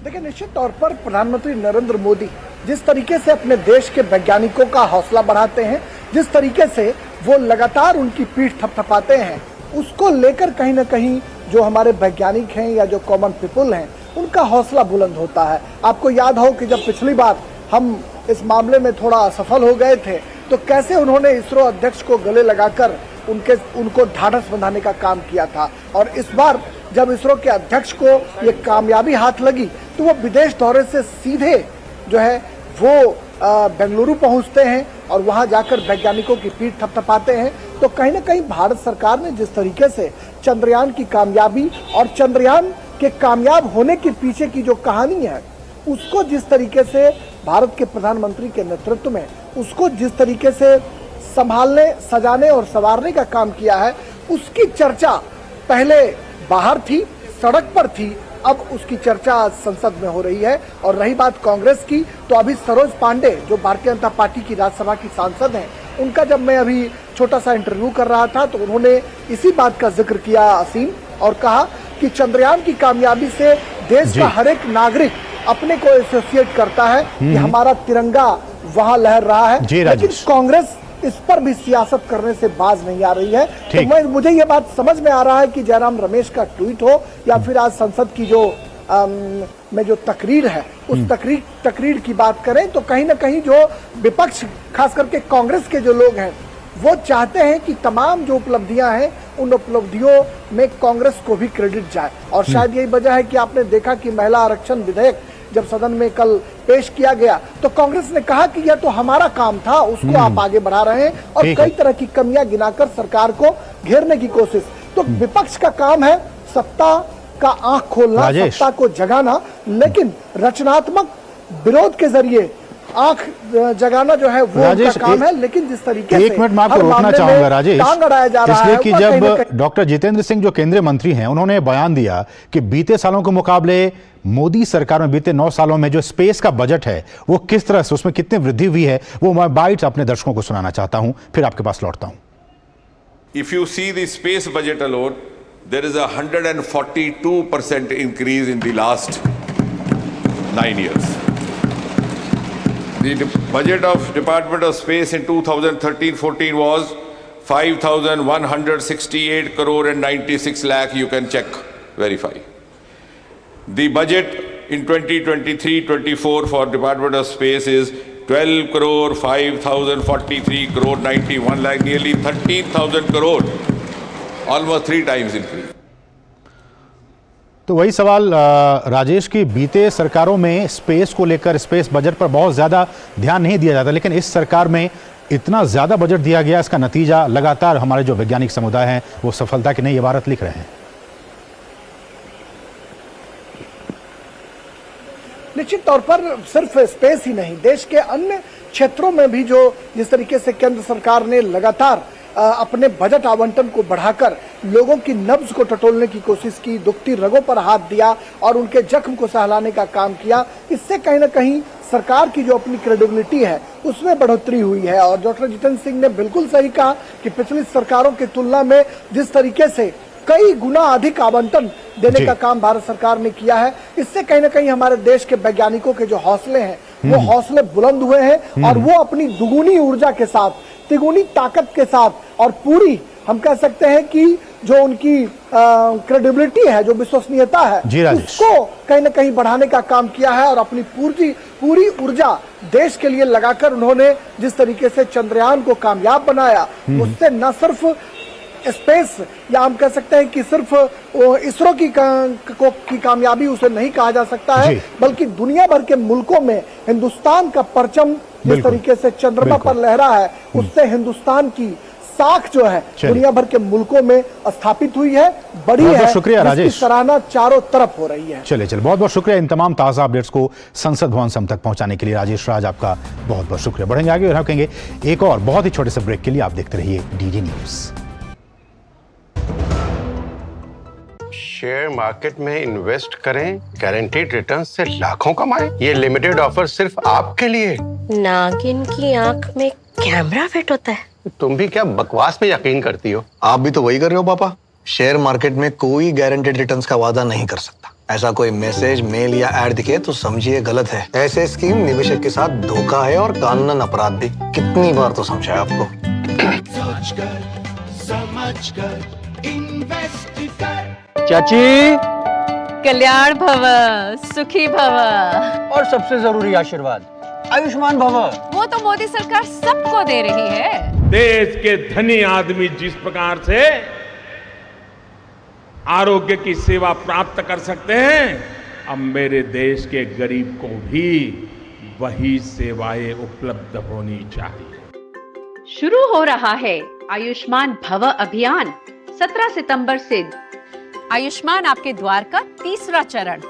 देखिए, निश्चित तौर पर प्रधानमंत्री नरेंद्र मोदी जिस तरीके से अपने देश के वैज्ञानिकों का हौसला बढ़ाते हैं, जिस तरीके से वो लगातार उनकी पीठ थपथपाते हैं, उसको लेकर कहीं ना कहीं जो हमारे वैज्ञानिक हैं या जो कॉमन पीपल हैं उनका हौसला बुलंद होता है। आपको याद हो कि जब पिछली बार हम इस मामले में थोड़ा असफल हो गए थे तो कैसे उन्होंने इसरो अध्यक्ष को गले लगाकर उनको ढाढ़स बंधाने का काम किया था। और इस बार जब इसरो के अध्यक्ष को ये कामयाबी हाथ लगी तो वो विदेश दौरे से सीधे जो है वो बेंगलुरु पहुंचते हैं और वहां जाकर वैज्ञानिकों की पीठ थपथपाते हैं। तो कहीं ना कहीं भारत सरकार ने जिस तरीके से चंद्रयान की कामयाबी और चंद्रयान के कामयाब होने के पीछे की जो कहानी है उसको जिस तरीके से भारत के प्रधानमंत्री के नेतृत्व में उसको जिस तरीके से संभालने, सजाने और संवारने का काम किया है, उसकी चर्चा पहले बाहर थी, सड़क पर थी, अब उसकी चर्चा संसद में हो रही है। और रही बात कांग्रेस की, तो अभी सरोज पांडे जो भारतीय जनता पार्टी की राज्यसभा की सांसद हैं, उनका जब मैं अभी छोटा सा इंटरव्यू कर रहा था तो उन्होंने इसी बात का जिक्र किया असीम, और कहा कि चंद्रयान की कामयाबी से देश का हर एक नागरिक अपने को एसोसिएट करता है कि हमारा तिरंगा वहां लहर रहा है। लेकिन कांग्रेस इस पर भी सियासत करने से बाज नहीं आ रही है। तो मुझे ये बात समझ में आ रहा है कि जयराम रमेश का ट्वीट हो या फिर आज संसद की जो तकरीर है उस तकरीर की बात करें तो कहीं ना कहीं जो विपक्ष खास करके कांग्रेस के जो लोग हैं वो चाहते हैं कि तमाम जो उपलब्धियां हैं उन उपलब्धियों में कांग्रेस को भी क्रेडिट जाए। और शायद यही वजह है कि आपने देखा कि महिला आरक्षण विधेयक जब सदन में कल पेश किया गया तो कांग्रेस ने कहा कि यह तो हमारा काम था, उसको आप आगे बढ़ा रहे हैं और कई तरह की कमियां गिनाकर सरकार को घेरने की कोशिश। तो विपक्ष का काम है सत्ता का आंख खोलना, सत्ता को जगाना, लेकिन रचनात्मक विरोध के जरिए आंख जगाना जो है वो उनका काम है। लेकिन जिस तरीके से 1 मिनट मैं आपको रोकना चाहूंगा राजेश, इसलिए कि जब डॉक्टर जितेंद्र सिंह जो केंद्रीय मंत्री हैं उन्होंने बयान दिया कि बीते सालों के मुकाबले मोदी सरकार में बीते 9 सालों में जो स्पेस का बजट है वो किस तरह से उसमें कितनी वृद्धि हुई है, वो मैं बाइट्स अपने दर्शकों को सुनाना चाहता हूं, फिर आपके पास लौटता हूं। If you see the space budget alone, there is a 142% increase in the last 9 years. The budget of Department of Space in 2013-14 was 5,168 crore and 96 lakh. You can check, verify. The budget in 2023-24 for Department of Space is 12 crore 5,043 crore 91 lakh, nearly 13,000 crore, almost 3 times increase. तो वही सवाल राजेश की बीते सरकारों में space को लेकर space budget पर बहुत ज्यादा ध्यान नहीं दिया जाता, लेकिन इस सरकार में इतना ज्यादा बजट दिया गया, इसका नतीजा लगातार हमारे जो वैज्ञानिक समुदाय हैं वो सफलता की नई इबारत लिख रहे हैं। निश्चित तौर पर सिर्फ स्पेस ही नहीं, देश के अन्य क्षेत्रों में भी जो जिस तरीके से केंद्र सरकार ने लगातार अपने बजट आवंटन को बढ़ाकर लोगों की नब्ज को टटोलने की कोशिश की, दुखती रगों पर हाथ दिया और उनके जख्म को सहलाने का काम किया, इससे कहीं ना कहीं सरकार की जो अपनी क्रेडिबिलिटी है उसमें बढ़ोतरी हुई है। और डॉक्टर जितेंद्र सिंह ने बिल्कुल सही कहा कि पिछली सरकारों की तुलना में जिस तरीके से कई गुना अधिक आवंटन देने का काम भारत सरकार ने किया है, इससे कहीं ना कहीं हमारे देश के वैज्ञानिकों के जो हौसले हैं वो हौसले बुलंद हुए हैं और वो अपनी दुगुनी ऊर्जा के साथ, तिगुनी ताकत के साथ और पूरी हम कह सकते हैं कि जो उनकी क्रेडिबिलिटी है, जो विश्वसनीयता है, उसको कहीं ना कहीं बढ़ाने का काम किया है। और अपनी पूरी ऊर्जा देश के लिए लगाकर उन्होंने जिस तरीके से चंद्रयान को कामयाब बनाया, उससे न सिर्फ स्पेस या हम कह सकते हैं कि सिर्फ इसरो की कामयाबी उसे नहीं कहा जा सकता है, बल्कि दुनिया भर के मुल्कों में हिंदुस्तान का परचम जिस तरीके से चंद्रमा पर लहरा है, उससे हिंदुस्तान की साख जो है दुनिया भर के मुल्कों में स्थापित हुई है, बड़ी है। शुक्रिया राजेश, सराहना चारों तरफ हो रही है। चलिए बहुत बहुत शुक्रिया इन तमाम ताजा अपडेट्स को संसद भवन से हम तक पहुंचाने के लिए। राजेश राज, आपका बहुत बहुत शुक्रिया। बढ़ेंगे आगे और हम कहेंगे एक और बहुत ही छोटे से ब्रेक के लिए। आप देखते रहिए डीडी न्यूज। शेयर मार्केट में इन्वेस्ट करें, गारंटीड रिटर्न से लाखों कमाएं। ये लिमिटेड ऑफर सिर्फ आपके लिए। नागिन की आंख में कैमरा फिट होता है। तुम भी क्या बकवास पे यकीन करती हो? आप भी तो वही कर रहे हो पापा। शेयर मार्केट में कोई गारंटेड रिटर्न्स का वादा नहीं कर सकता। ऐसा कोई मैसेज, मेल या एड दिखे तो समझिए गलत है। ऐसे स्कीम निवेशक के साथ धोखा है और कानूनन अपराध भी। कितनी बार तो समझाया आपको। चाची, कल्याण भव, सुखी भव, और सबसे जरूरी आशीर्वाद, आयुष्मान भव। वो तो मोदी सरकार सबको दे रही है। देश के धनी आदमी जिस प्रकार से आरोग्य की सेवा प्राप्त कर सकते हैं, अब मेरे देश के गरीब को भी वही सेवाएं उपलब्ध होनी चाहिए। शुरू हो रहा है आयुष्मान भव अभियान 17 सितंबर से। आयुष्मान आपके द्वार का तीसरा चरण।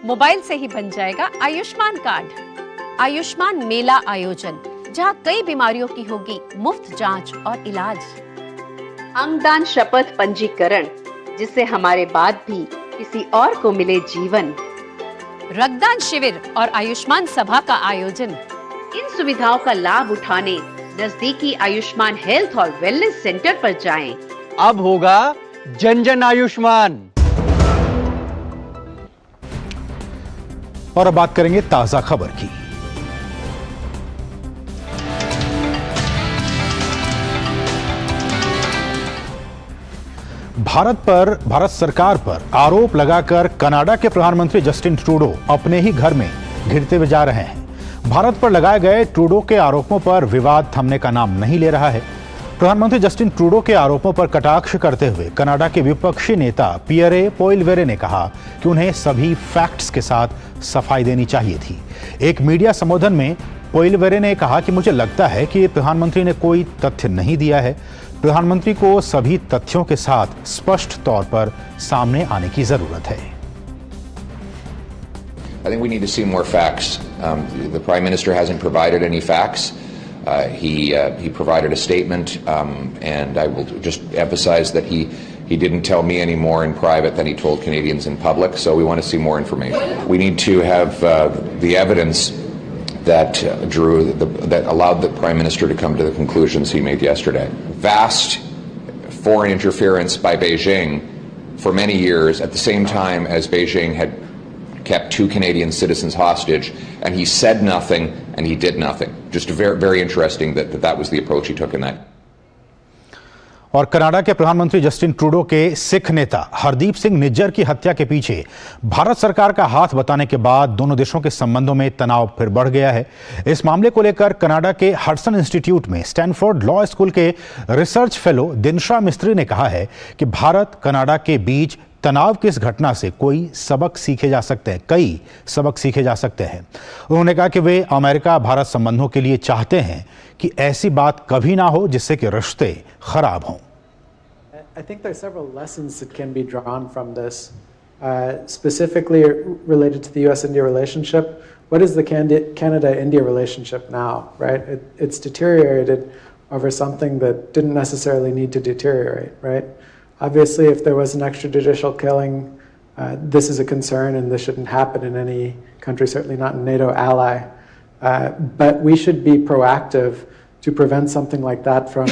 मोबाइल से ही बन जाएगा आयुष्मान कार्ड। आयुष्मान मेला आयोजन, जहां कई बीमारियों की होगी मुफ्त जांच और इलाज। अंगदान शपथ पंजीकरण, जिससे हमारे बाद भी किसी और को मिले जीवन। रक्तदान शिविर और आयुष्मान सभा का आयोजन। इन सुविधाओं का लाभ उठाने नजदीकी आयुष्मान हेल्थ और वेलनेस सेंटर पर जाएं। अब होगा जन जन आयुष्मान। और अब बात करेंगे ताजा खबर की। भारत सरकार पर आरोप लगाकर कनाडा के प्रधानमंत्री जस्टिन ट्रूडो अपने ही घर में घिरते हुए जा रहे हैं। भारत पर लगाए गए ट्रूडो के आरोपों पर विवाद थमने का नाम नहीं ले रहा है। प्रधानमंत्री जस्टिन ट्रूडो के आरोपों पर कटाक्ष करते हुए कनाडा के विपक्षी नेता पियरे पोइलवेरे ने कहा कि उन्हें सभी फैक्ट्स के साथ सफाई देनी चाहिए थी। एक मीडिया संबोधन में पोइलवेरे ने कहा कि मुझे लगता है कि प्रधानमंत्री ने कोई तथ्य नहीं दिया है। प्रधानमंत्री को सभी तथ्यों के साथ स्पष्ट तौर पर सामने आने की जरूरत है। I think we need to see more facts. The Prime Minister hasn't provided any facts. He provided a statement, and I will just emphasize that he didn't tell me any more in private than he told Canadians in public. So we want to see more information. We need to have the evidence that that allowed the Prime Minister to come to the conclusions he made yesterday. Vast foreign interference by Beijing for many years, at the same time as Beijing had kept 2 Canadian citizens hostage, and he said nothing and he did nothing. Just very, very interesting that was the approach he took in that. और Canada के प्रधानमंत्री Justin Trudeau के सिख नेता हरदीप सिंह निज्जर की हत्या के पीछे भारत सरकार का हाथ बताने के बाद दोनों देशों के संबंधों में तनाव फिर बढ़ गया है। इस मामले को लेकर कनाडा के हडसन इंस्टीट्यूट में स्टैनफोर्ड लॉ स्कूल के रिसर्च फेलो दिनशा मिस्त्री ने कहा है कि भारत कनाडा के बीच तनाव की इस घटना से कई सबक सीखे जा सकते हैं। उन्होंने कहा कि वे अमेरिका भारत संबंधों के लिए चाहते हैं कि ऐसी बात कभी ना हो जिससे कि रिश्ते खराब हों। I think there are several lessons that can be drawn from this, specifically related to the U.S.-India relationship. What is the Canada-India relationship now, right? It's deteriorated over something that didn't necessarily need to deteriorate, right? Obviously, if there was an extrajudicial killing, this is a concern and this shouldn't happen in any country, certainly not a NATO ally. But we should be proactive to prevent something like that from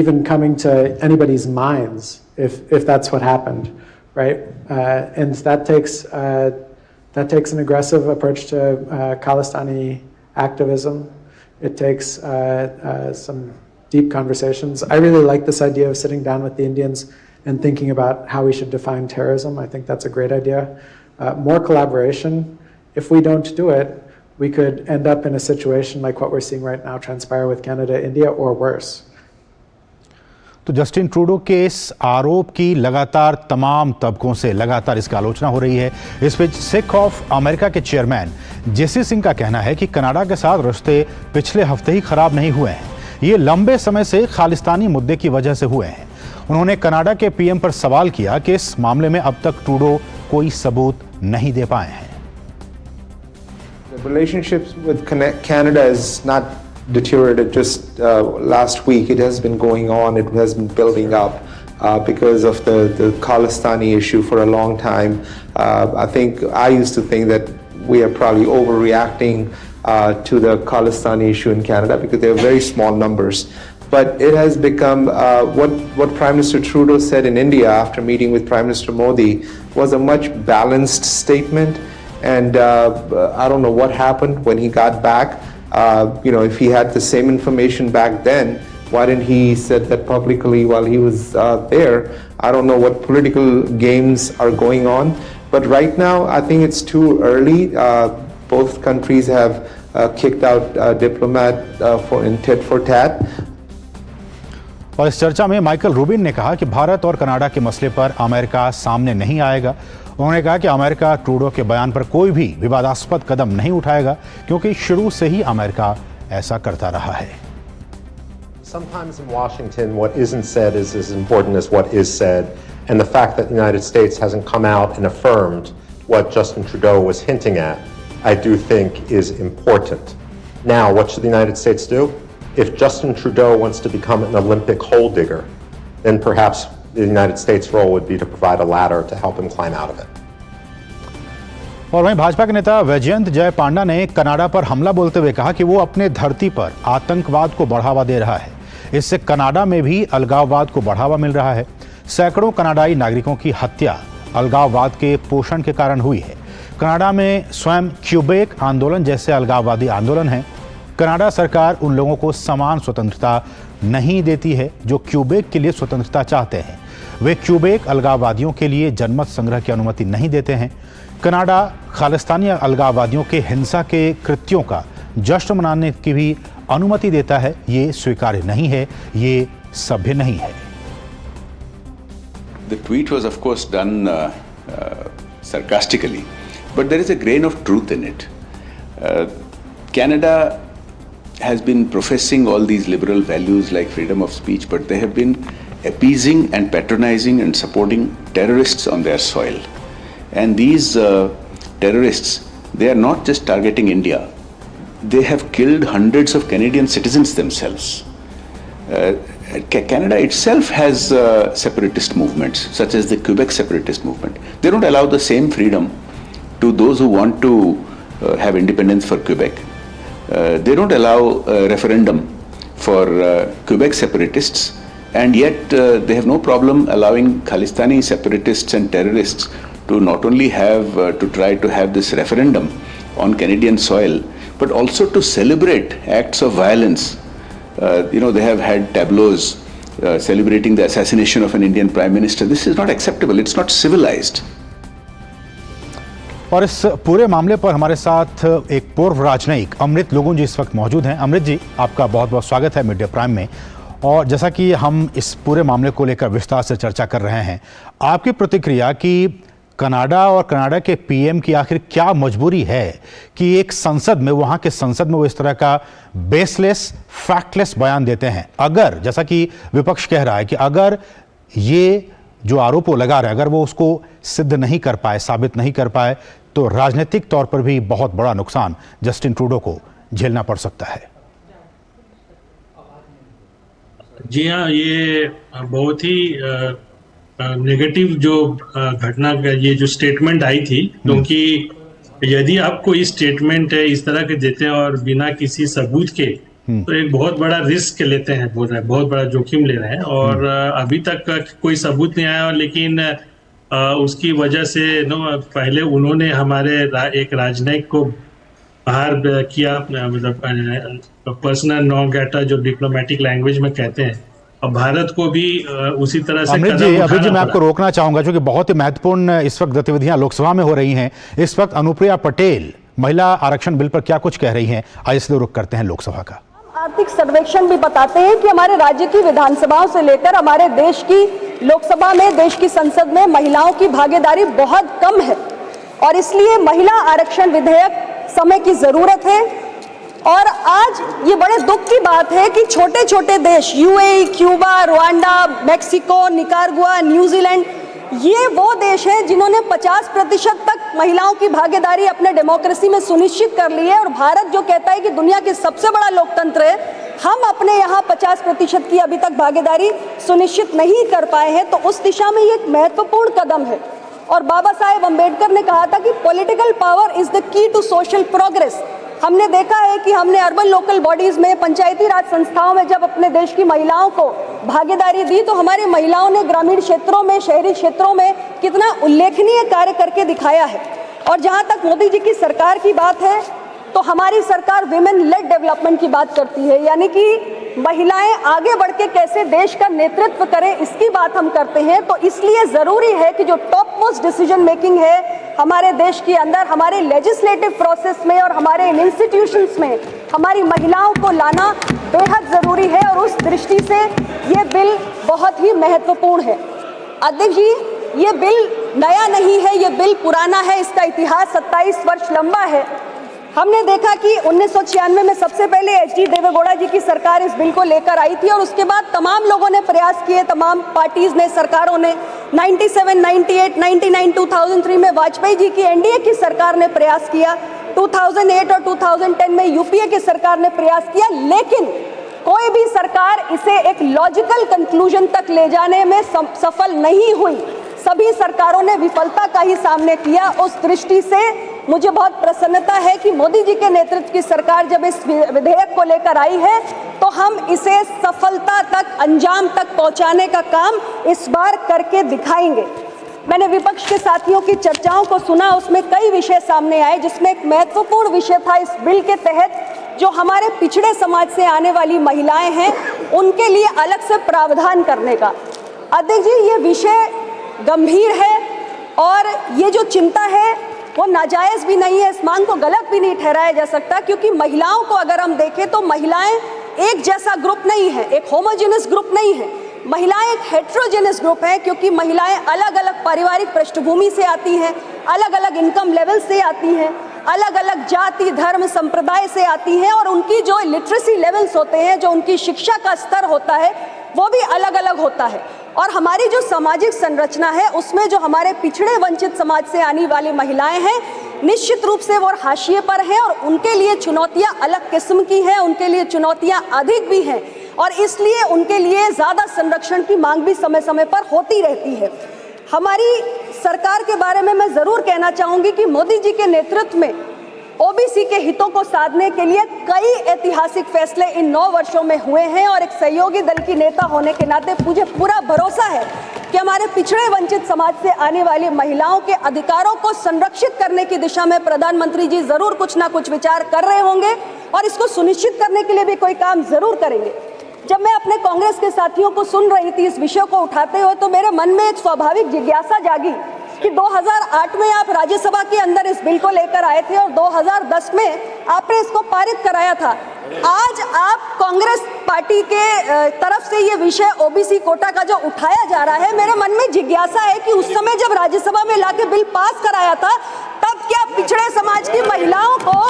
even coming to anybody's minds if that's what happened, right? And that takes an aggressive approach to Khalistani activism. It takes some deep conversations. I really like this idea of sitting down with the Indians and thinking about how we should define terrorism. I think that's a great idea. More collaboration. If we don't do it, we could end up in a situation like what we're seeing right now transpire with Canada, India, or worse. तो Justin Trudeau के इस आरोप की लगातार तमाम तबकों से लगातार इसकी आलोचना हो रही है। इस बीच सिख ऑफ अमेरिका के चेयरमैन जेसी सिंह का कहना है कि कनाडा के साथ रिश्ते पिछले हफ्ते ही खराब नहीं हुए हैं, ये लंबे समय से खालिस्तानी मुद्दे की वजह से हुए हैं। उन्होंने कनाडा के पीएम पर सवाल किया कि इस मामले में अब तक ट्रूडो कोई सबूत नहीं दे पाए हैं। The relationships with Canada is not deteriorated just last week. It has been going on. It has been building up. because of the Khalistani issue for a long time. I used to think that we are probably overreacting to the Khalistani issue in Canada because they are very small numbers. But it has become what Prime Minister Trudeau said in India after meeting with Prime Minister Modi was a much balanced statement. And I don't know what happened when he got back. If he had the same information back then, why didn't he said that publicly while he was there? I don't know what political games are going on. But right now, I think it's too early. Both countries have kicked out diplomat in tit for tat. और इस चर्चा में Michael Rubin ने कहा कि भारत और Canada के मसले पर अमेरिका सामने नहीं आएगा। उन्होंने कहा कि अमेरिका ट्रूडो के बयान पर कोई भी विवादास्पद कदम नहीं उठाएगा क्योंकि शुरू से ही अमेरिका ऐसा करता रहा है। Sometimes in Washington, what isn't said is as important as what is said, and the fact that the United States hasn't come out and affirmed what Justin Trudeau was hinting at, I do think is important. Now, what should the United States do? If Justin Trudeau wants to become an Olympic hole digger, then perhaps the United States' role would be to provide a ladder to help him climb out of it. और वहीं भाजपा के नेता वैजयंत जय पांडा ने Canada पर हमला बोलते हुए कहा कि वो अपने धरती पर आतंकवाद को बढ़ावा दे रहा है। इससे कनाडा में भी अलगाववाद को बढ़ावा मिल रहा है। सैकड़ों कनाडाई नागरिकों की हत्या अलगाववाद के पोषण के कारण हुई है। कनाडा में स्वयं क्यूबेक आंदोलन जैसे अलगाववादी आंदोलन हैं। कनाडा सरकार उन लोगों को समान स्वतंत्रता नहीं देती है जो क्यूबेक के लिए स्वतंत्रता चाहते हैं। वे क्यूबेक अलगाववादियों के लिए जनमत संग्रह की अनुमति नहीं देते हैं। कनाडा खालिस्तानी अलगाववादियों के हिंसा के कृत्यों का जश्न मनाने की भी अनुमति देता है। ये स्वीकार्य नहीं है, ये सभ्य नहीं है। The tweet was of course done sarcastically, but there is a grain of truth in it. Canada has been professing all these liberal values like freedom of speech, but they have been appeasing and patronizing and supporting terrorists on their soil. And these terrorists, they are not just targeting India. They have killed hundreds of Canadian citizens themselves. Canada itself has separatist movements, such as the Quebec separatist movement. They don't allow the same freedom to those who want to have independence for Quebec. They don't allow a referendum for Quebec separatists, and yet they have no problem allowing Khalistani separatists and terrorists to not only have to try to have this referendum on Canadian soil, but also to celebrate acts of violence. They have had tableaus celebrating the assassination of an Indian Prime Minister. This is not acceptable. It's not civilized. और इस पूरे मामले पर हमारे साथ एक पूर्व राजनयिक अमृत लोगुन जी इस वक्त मौजूद हैं। अमृत जी, आपका बहुत बहुत स्वागत है मीडिया प्राइम में। और जैसा कि हम इस पूरे मामले को लेकर विस्तार से चर्चा कर रहे हैं, आपकी प्रतिक्रिया कि कनाडा और कनाडा के पीएम की आखिर क्या मजबूरी है कि एक संसद में, वहाँ के संसद में वो इस तरह का बेसलेस, फैक्टलेस बयान देते हैं। अगर, जैसा कि विपक्ष कह रहा है कि अगर ये जो आरोप वो लगा रहे हैं, अगर वो उसको सिद्ध नहीं कर पाए, साबित नहीं कर पाए, तो राजनीतिक तौर पर भी बहुत बड़ा नुकसान जस्टिन ट्रूडो को झेलना पड़ सकता है। जी हाँ, ये बहुत ही नेगेटिव जो घटना, ये जो स्टेटमेंट आई थी, क्योंकि यदि आपको इस स्टेटमेंट इस तरह के देते हैं और बिना किसी सबूत के, तो एक बहुत बड़ा रिस्क लेते हैं, बहुत बड़ा जोखिम ले रहे हैं। और अभी तक कोई सबूत नहीं आया, लेकिन उसकी वजह से पहले उन्होंने हमारे एक राजनयिक को बाहर किया, मतलब पर्सनल नॉन ग्रेटा जो डिप्लोमेटिक लैंग्वेज में कहते हैं, और भारत को भी उसी तरह से अमृत जी मैं आपको रोकना चाहूंगा क्योंकि बहुत ही महत्वपूर्ण इस वक्त गतिविधियां लोकसभा में हो रही हैं। इस वक्त अनुप्रिया पटेल महिला आरक्षण बिल पर क्या कुछ कह रही हैं, आइए इसलिए रुख करते हैं लोकसभा का। आर्थिक सर्वेक्षण भी बताते हैं कि हमारे राज्य की विधानसभाओं से लेकर हमारे देश की लोकसभा में, देश की संसद में महिलाओं की भागीदारी बहुत कम है, और इसलिए महिला आरक्षण विधेयक समय की जरूरत है। और आज ये बड़े दुख की बात है कि छोटे छोटे देश, UAE, Cuba, Rwanda, Mexico, Nicaragua, New Zealand, ये वो देश हैं जिन्होंने 50% तक महिलाओं की भागीदारी अपने डेमोक्रेसी में सुनिश्चित कर ली है। और भारत जो कहता है कि दुनिया के सबसे बड़ा लोकतंत्र है, हम अपने हमने यहाँ 50% की अभी तक भागीदारी सुनिश्चित नहीं कर पाए हैं, तो उस दिशा में ये एक महत्वपूर्ण कदम है। और बाबा साहेब अम्बेडकर ने कहा था कि political power is the key to social progress. हमने देखा है कि हमने अर्बन लोकल बॉडीज में, पंचायती राज संस्थाओं में जब अपने देश की महिलाओं को भागीदारी दी, तो हमारी महिलाओं ने ग्रामीण क्षेत्रों में, शहरी क्षेत्रों में कितना उल्लेखनीय कार्य करके दिखाया है। और जहाँ तक मोदी जी की सरकार की बात है, तो हमारी सरकार विमेन लेड डेवलपमेंट की बात करती है, यानी कि महिलाएं आगे बढ़ के कैसे देश का नेतृत्व करें, इसकी बात हम करते हैं। तो इसलिए ज़रूरी है कि जो टॉप मोस्ट डिसीजन मेकिंग है हमारे देश के अंदर, हमारे लेजिस्लेटिव प्रोसेस में और हमारे इंस्टीट्यूशंस में हमारी महिलाओं को लाना बेहद ज़रूरी है। और उस दृष्टि से ये बिल बहुत ही महत्वपूर्ण है। अध्यक्ष जी, ये बिल नया नहीं है, ये बिल पुराना है, इसका इतिहास 27 वर्ष लंबा है। हमने देखा कि 1996 में सबसे पहले एच.डी. देवेगौड़ा जी की सरकार इस बिल को लेकर आई थी और उसके बाद तमाम लोगों ने प्रयास किए, तमाम पार्टीज ने, सरकारों ने। 97, 98, 99, 2003 में वाजपेयी जी की एनडीए की सरकार ने प्रयास किया। 2008 और 2010 में यूपीए की सरकार ने प्रयास किया, लेकिन कोई भी सरकार इसे एक लॉजिकल कंक्लूजन तक ले जाने में सफल नहीं हुई। सभी सरकारों ने विफलता का ही सामना किया। उस दृष्टि से मुझे बहुत प्रसन्नता है कि मोदी जी के नेतृत्व की सरकार जब इस विधेयक को लेकर आई है, तो हम इसे सफलता तक, अंजाम तक पहुंचाने का काम इस बार करके दिखाएंगे। मैंने विपक्ष के साथियों की चर्चाओं को सुना, उसमें कई विषय सामने आए, जिसमें एक महत्वपूर्ण विषय था इस बिल के तहत जो हमारे पिछड़े समाज से आने वाली महिलाएं हैं, उनके लिए अलग से प्रावधान करने का। अध्यक्ष जी, ये विषय गंभीर है और ये जो चिंता है वो नाजायज़ भी नहीं है, इस मांग को गलत भी नहीं ठहराया जा सकता, क्योंकि महिलाओं को अगर हम देखें तो महिलाएं एक जैसा ग्रुप नहीं है, एक होमोजेनस ग्रुप नहीं है। महिलाएं एक हेट्रोजेनस ग्रुप है, क्योंकि महिलाएं अलग अलग पारिवारिक पृष्ठभूमि से आती हैं, अलग अलग इनकम लेवल से आती हैं, अलग अलग जाति, धर्म, संप्रदाय से आती हैं, और उनकी जो लिटरेसी लेवल्स होते हैं, जो उनकी शिक्षा का स्तर होता है, वो भी अलग अलग होता है। और हमारी जो सामाजिक संरचना है, उसमें जो हमारे पिछड़े वंचित समाज से आने वाली महिलाएं हैं, निश्चित रूप से वो हाशिए पर हैं और उनके लिए चुनौतियां अलग किस्म की हैं, उनके लिए चुनौतियां अधिक भी हैं, और इसलिए उनके लिए ज़्यादा संरक्षण की मांग भी समय समय पर होती रहती है। हमारी सरकार के बारे में मैं ज़रूर कहना चाहूँगी कि मोदी जी के नेतृत्व में ओबीसी के हितों को साधने के लिए कई ऐतिहासिक फैसले इन 9 वर्षों में हुए हैं, और एक सहयोगी दल की नेता होने के नाते मुझे पूरा भरोसा है कि हमारे पिछड़े वंचित समाज से आने वाली महिलाओं के अधिकारों को संरक्षित करने की दिशा में प्रधानमंत्री जी जरूर कुछ ना कुछ विचार कर रहे होंगे और इसको सुनिश्चित करने के लिए भी कोई काम जरूर करेंगे। जब मैं अपने कांग्रेस के साथियों को सुन रही थी इस विषय को उठाते हुए, तो मेरे मन में एक स्वाभाविक जिज्ञासा जागी कि 2008 में आप राज्यसभा के अंदर इस बिल को लेकर आए थे और 2010 में आपने इसको पारित कराया था। आज आप कांग्रेस पार्टी के तरफ से ये विषय ओबीसी कोटा का जो उठाया जा रहा है, मेरे मन में जिज्ञासा है कि उस समय जब राज्यसभा में लाके बिल पास कराया था, तब क्या पिछड़े समाज की महिलाओं को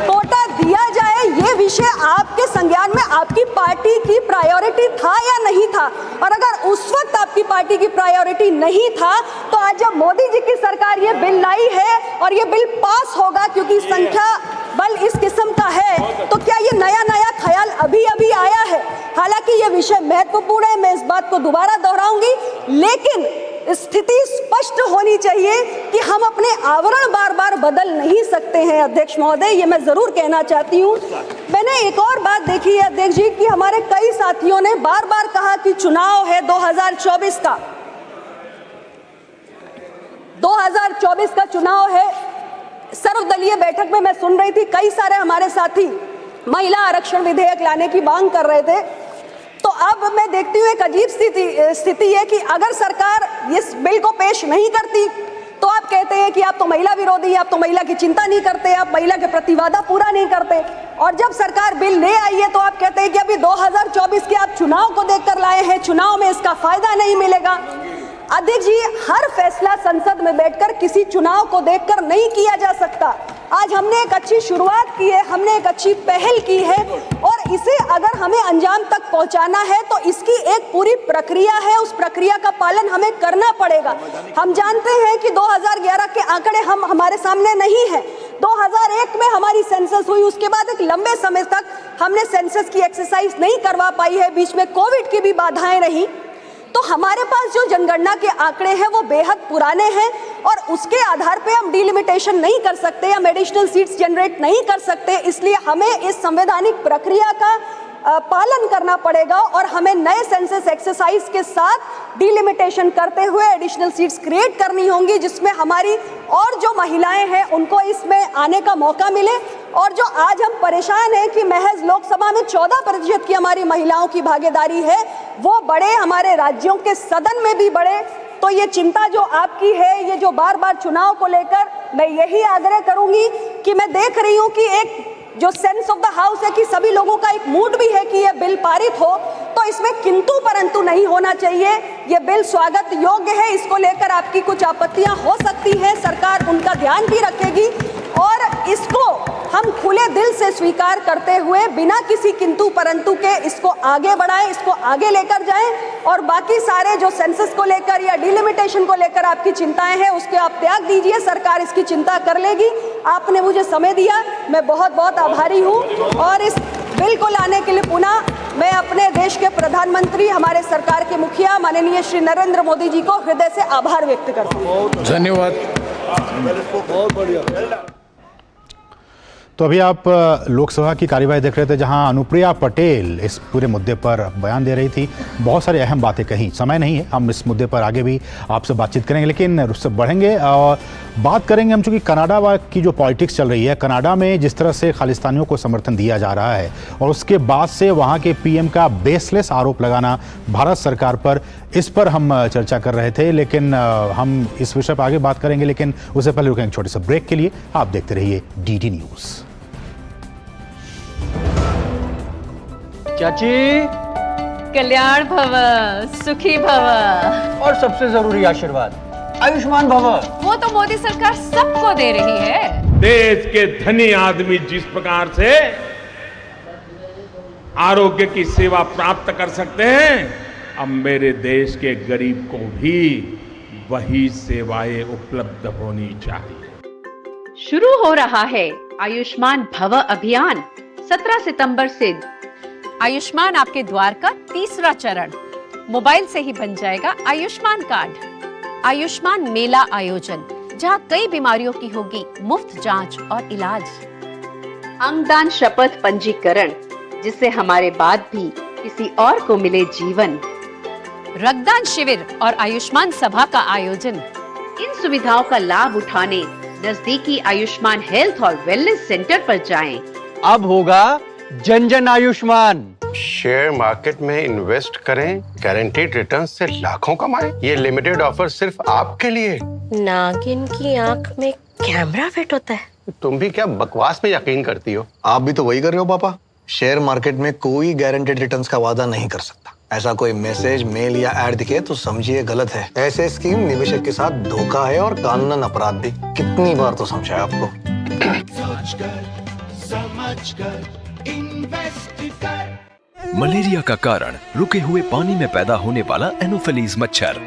कोटा दिया जाए, ये विषय आपके संज्ञान में आपकी पार्टी की प्रायोरिटी था या नहीं था? और अगर उस वक्त आपकी पार्टी की प्रायोरिटी नहीं था, तो आज जब मोदी जी की सरकार ये बिल लाई है और ये बिल पास होगा, क्योंकि संख्या बल इस किस्म का है, तो क्या ये नया नया ख्याल अभी अभी आया है? हालांकि ये विषय महत्वपूर्ण है, मैं इस बात को दोबारा दोहराऊंगी, लेकिन स्थिति स्पष्ट होनी चाहिए कि हम अपने आवरण बार बार बदल नहीं सकते हैं। अध्यक्ष महोदय, ये मैं जरूर कहना चाहती हूँ। मैंने एक और बात देखी है अध्यक्ष जी कि हमारे कई साथियों ने बार बार कहा कि चुनाव है 2024 का, 2024 का चुनाव है। सर्वदलीय बैठक में मैं सुन रही थी, कई सारे हमारे साथी महिला आरक्षण विधेयक लाने की मांग कर रहे थे। तो अब मैं देखती हूँ एक अजीब स्थिति है कि अगर सरकार इस बिल को पेश नहीं करती तो आप कहते हैं कि आप तो महिला विरोधी, आप तो महिला की चिंता नहीं करते, आप महिला के प्रतिवादा पूरा नहीं करते, और जब सरकार बिल ले आई है तो आप कहते हैं कि अभी 2024 के आप चुनाव को देखकर लाए हैं, चुनाव में इसका फायदा नहीं मिलेगा। अध्यक्ष जी, हर फैसला संसद में बैठकर किसी चुनाव को देखकर नहीं किया जा सकता। आज हमने एक अच्छी शुरुआत की है, हमने एक अच्छी पहल की है, और इसे अगर हमें अंजाम तक पहुंचाना है तो इसकी एक पूरी प्रक्रिया है, उस प्रक्रिया का पालन हमें करना पड़ेगा। हम जानते हैं कि 2011 के आंकड़े हमारे सामने नहीं है। 2001 में हमारी सेंसस हुई, उसके बाद एक लंबे समय तक हमने सेंसस की एक्सरसाइज नहीं करवा पाई है, बीच में कोविड की भी बाधाएं रही, तो हमारे पास जो जनगणना के आंकड़े हैं वो बेहद पुराने हैं और उसके आधार पे हम डिलिमिटेशन नहीं कर सकते, हम एडिशनल सीट्स जनरेट नहीं कर सकते। इसलिए हमें इस संवैधानिक प्रक्रिया का पालन करना पड़ेगा और हमें नए सेंसस एक्सरसाइज के साथ डिलिमिटेशन करते हुए एडिशनल सीट्स क्रिएट करनी होंगी, जिसमें हमारी और जो महिलाएं हैं उनको इसमें आने का मौका मिले। और जो आज हम परेशान हैं कि महज लोकसभा में 14% की हमारी महिलाओं की भागीदारी है, वो बड़े हमारे राज्यों के सदन में भी बढ़े। तो ये चिंता जो आपकी है, ये जो बार बार चुनाव को लेकर, मैं यही आग्रह करूंगी कि मैं देख रही हूं कि एक जो सेंस ऑफ द हाउस है कि सभी लोगों का एक मूड भी है कि ये बिल पारित हो, तो इसमें किंतु परंतु नहीं होना चाहिए। ये बिल स्वागत योग्य है, इसको लेकर आपकी कुछ आपत्तियां हो सकती हैं, सरकार उनका ध्यान भी रखेगी और इसको हम खुले दिल से स्वीकार करते हुए बिना किसी किंतु परंतु के इसको आगे बढ़ाएं, इसको आगे लेकर जाएं। और बाकी सारे जो सेंसस को लेकर या डिलिमिटेशन को लेकर आपकी चिंताएं हैं उसके आप त्याग दीजिए, सरकार इसकी चिंता कर लेगी। आपने मुझे समय दिया, मैं बहुत बहुत आभारी हूँ और इस बिल को लाने के लिए पुनः मैं अपने देश के प्रधानमंत्री, हमारे सरकार के मुखिया माननीय श्री नरेंद्र मोदी जी को हृदय से आभार व्यक्त करता हूँ। धन्यवाद। तो अभी आप लोकसभा की कार्यवाही देख रहे थे जहां अनुप्रिया पटेल इस पूरे मुद्दे पर बयान दे रही थी, बहुत सारी अहम बातें कहीं। समय नहीं है, हम इस मुद्दे पर आगे भी आपसे बातचीत करेंगे, लेकिन उससे बढ़ेंगे और बात करेंगे हम, चूँकि कनाडा की जो पॉलिटिक्स चल रही है, कनाडा में जिस तरह से खालिस्तानियों को समर्थन दिया जा रहा है और उसके बाद से वहाँ के पीएम का बेसलेस आरोप लगाना भारत सरकार पर, इस पर हम चर्चा कर रहे थे। लेकिन हम इस विषय पर आगे बात करेंगे, लेकिन उससे पहले रुकेंगे छोटे से ब्रेक के लिए। आप देखते रहिए डीडी न्यूज़। चाची, कल्याण भव, सुखी भव और सबसे जरूरी आशीर्वाद, आयुष्मान भव। वो तो मोदी सरकार सबको दे रही है। देश के धनी आदमी जिस प्रकार से आरोग्य की सेवा प्राप्त कर सकते हैं, अब मेरे देश के गरीब को भी वही सेवाएं उपलब्ध होनी चाहिए। शुरू हो रहा है आयुष्मान भव अभियान 17 सितंबर से। आयुष्मान आपके द्वार का तीसरा चरण, मोबाइल से ही बन जाएगा आयुष्मान कार्ड। आयुष्मान मेला आयोजन, जहां कई बीमारियों की होगी मुफ्त जांच और इलाज। अंगदान शपथ पंजीकरण, जिससे हमारे बाद भी किसी और को मिले जीवन। रक्तदान शिविर और आयुष्मान सभा का आयोजन। इन सुविधाओं का लाभ उठाने नजदीकी आयुष्मान हेल्थ और वेलनेस सेंटर पर जाएं। अब होगा जन जन आयुष्मान। शेयर मार्केट में इन्वेस्ट करें, गारंटीड रिटर्न से लाखों कमाएं। ये लिमिटेड ऑफर सिर्फ आपके लिए। नागिन की आंख में कैमरा फिट होता है। तुम भी क्या बकवास में यकीन करती हो? आप भी तो वही कर रहे हो पापा। शेयर मार्केट में कोई गारंटीड रिटर्न्स का वादा नहीं कर सकता। ऐसा कोई मैसेज, मेल या ऐड दिखे तो समझिए गलत है। ऐसे स्कीम निवेशक के साथ धोखा है और कानूनन अपराध भी। कितनी बार तो समझाया आपको। मलेरिया का कारण रुके हुए पानी में पैदा होने वाला एनोफिलीज मच्छर।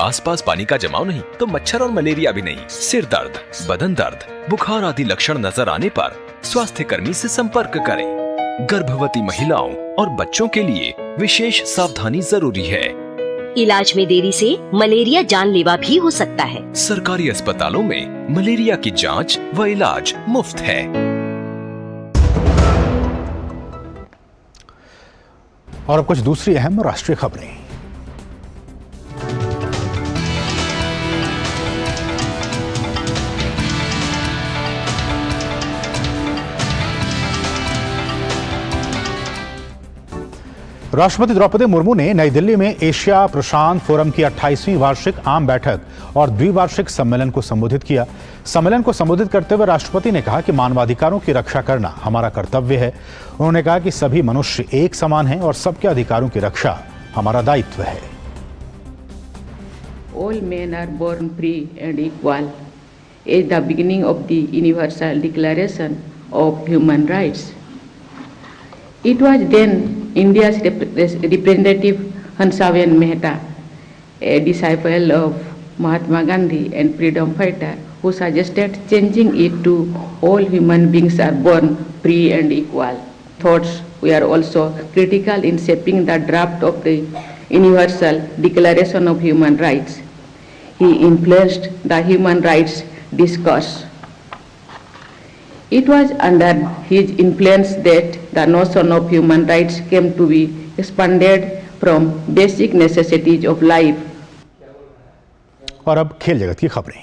आसपास पानी का जमाव नहीं तो मच्छर और मलेरिया भी नहीं। सिर दर्द, बदन दर्द, बुखार आदि लक्षण नजर आने पर स्वास्थ्य कर्मी से संपर्क करें। गर्भवती महिलाओं और बच्चों के लिए विशेष सावधानी जरूरी है। इलाज में देरी से मलेरिया जानलेवा भी हो सकता है। सरकारी अस्पतालों में मलेरिया की जांच व इलाज मुफ्त है। और अब कुछ दूसरी अहम राष्ट्रीय खबरें। राष्ट्रपति द्रौपदी मुर्मू ने नई दिल्ली में एशिया प्रशांत फोरम की 28वीं वार्षिक आम बैठक और द्विवार्षिक सम्मेलन को संबोधित किया। सम्मेलन को संबोधित करते हुए राष्ट्रपति ने कहा कि मानवाधिकारों की रक्षा करना हमारा कर्तव्य है। उन्होंने कहा कि सभी मनुष्य एक समान हैं और सबके अधिकारों की रक्षा हमारा दायित्व है। All men are born free and equal is the beginning of the Universal Declaration of Human Rights. It was then India's representative Hansaben Mehta, a disciple of Mahatma Gandhi and freedom fighter, who suggested changing it to all human beings are born free and equal. Thoughts were also critical in shaping the draft of the Universal Declaration of Human Rights. He influenced the human rights discourse. It was under his influence that the notion of human rights came to be expanded from basic necessities of life. और अब खेल जगत की खबरें।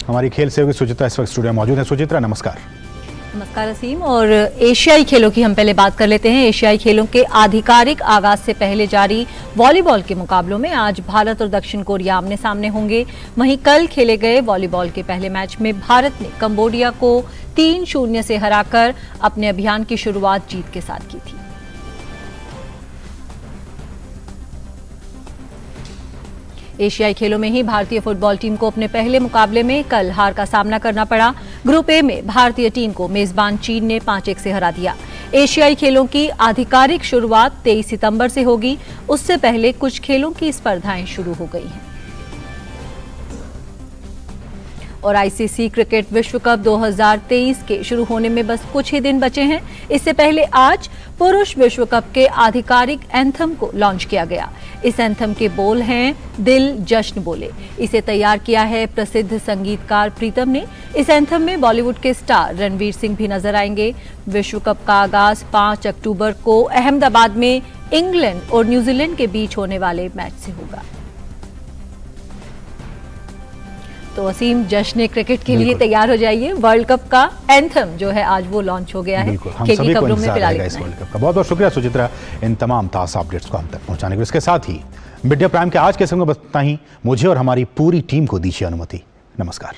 हमारी खेल सहयोगी सुचित्रा इस वक्त स्टूडियो में मौजूद है। सुचित्रा, नमस्कार। नमस्कार असीम। और एशियाई खेलों की हम पहले बात कर लेते हैं। एशियाई खेलों के आधिकारिक आगाज से पहले जारी वॉलीबॉल के मुकाबलों में आज भारत और दक्षिण कोरिया आमने सामने होंगे। वहीं कल खेले गए वॉलीबॉल के पहले मैच में भारत ने कंबोडिया को 3-0 से हराकर अपने अभियान की शुरुआत जीत के साथ की थी। एशियाई खेलों में ही भारतीय फुटबॉल टीम को अपने पहले मुकाबले में कल हार का सामना करना पड़ा। ग्रुप ए में भारतीय टीम को मेजबान चीन ने 5-1 से हरा दिया। एशियाई खेलों की आधिकारिक शुरुआत 23 सितंबर से होगी। उससे पहले कुछ खेलों की स्पर्धाएं शुरू हो गई हैं। और आईसीसी क्रिकेट विश्व कप 2023 के शुरू होने में बस कुछ ही दिन बचे हैं। इससे पहले आज पुरुष विश्व कप के आधिकारिक एंथम को लॉन्च किया गया। इस एंथम के बोल हैं दिल जश्न बोले। इसे तैयार किया है प्रसिद्ध संगीतकार प्रीतम ने। इस एंथम में बॉलीवुड के स्टार रणवीर सिंह भी नजर आएंगे। विश्व कप का आगाज 5 अक्टूबर को अहमदाबाद में इंग्लैंड और न्यूजीलैंड के बीच होने वाले मैच से होगा। तो असीम, जश्न क्रिकेट के लिए तैयार हो जाइए। वर्ल्ड कप का एंथम जो है आज वो लॉन्च हो गया है। हम सभी को इंतजार रहेगा इस वर्ल्ड कप का। बहुत बहुत शुक्रिया सुचित्रा इन तमाम ताज़ा अपडेट्स को हम तक पहुंचाने के लिए। इसके साथ ही मीडिया प्राइम के आज के समय बस इतना ही। मुझे और हमारी पूरी टीम को दीजिए अनुमति। नमस्कार।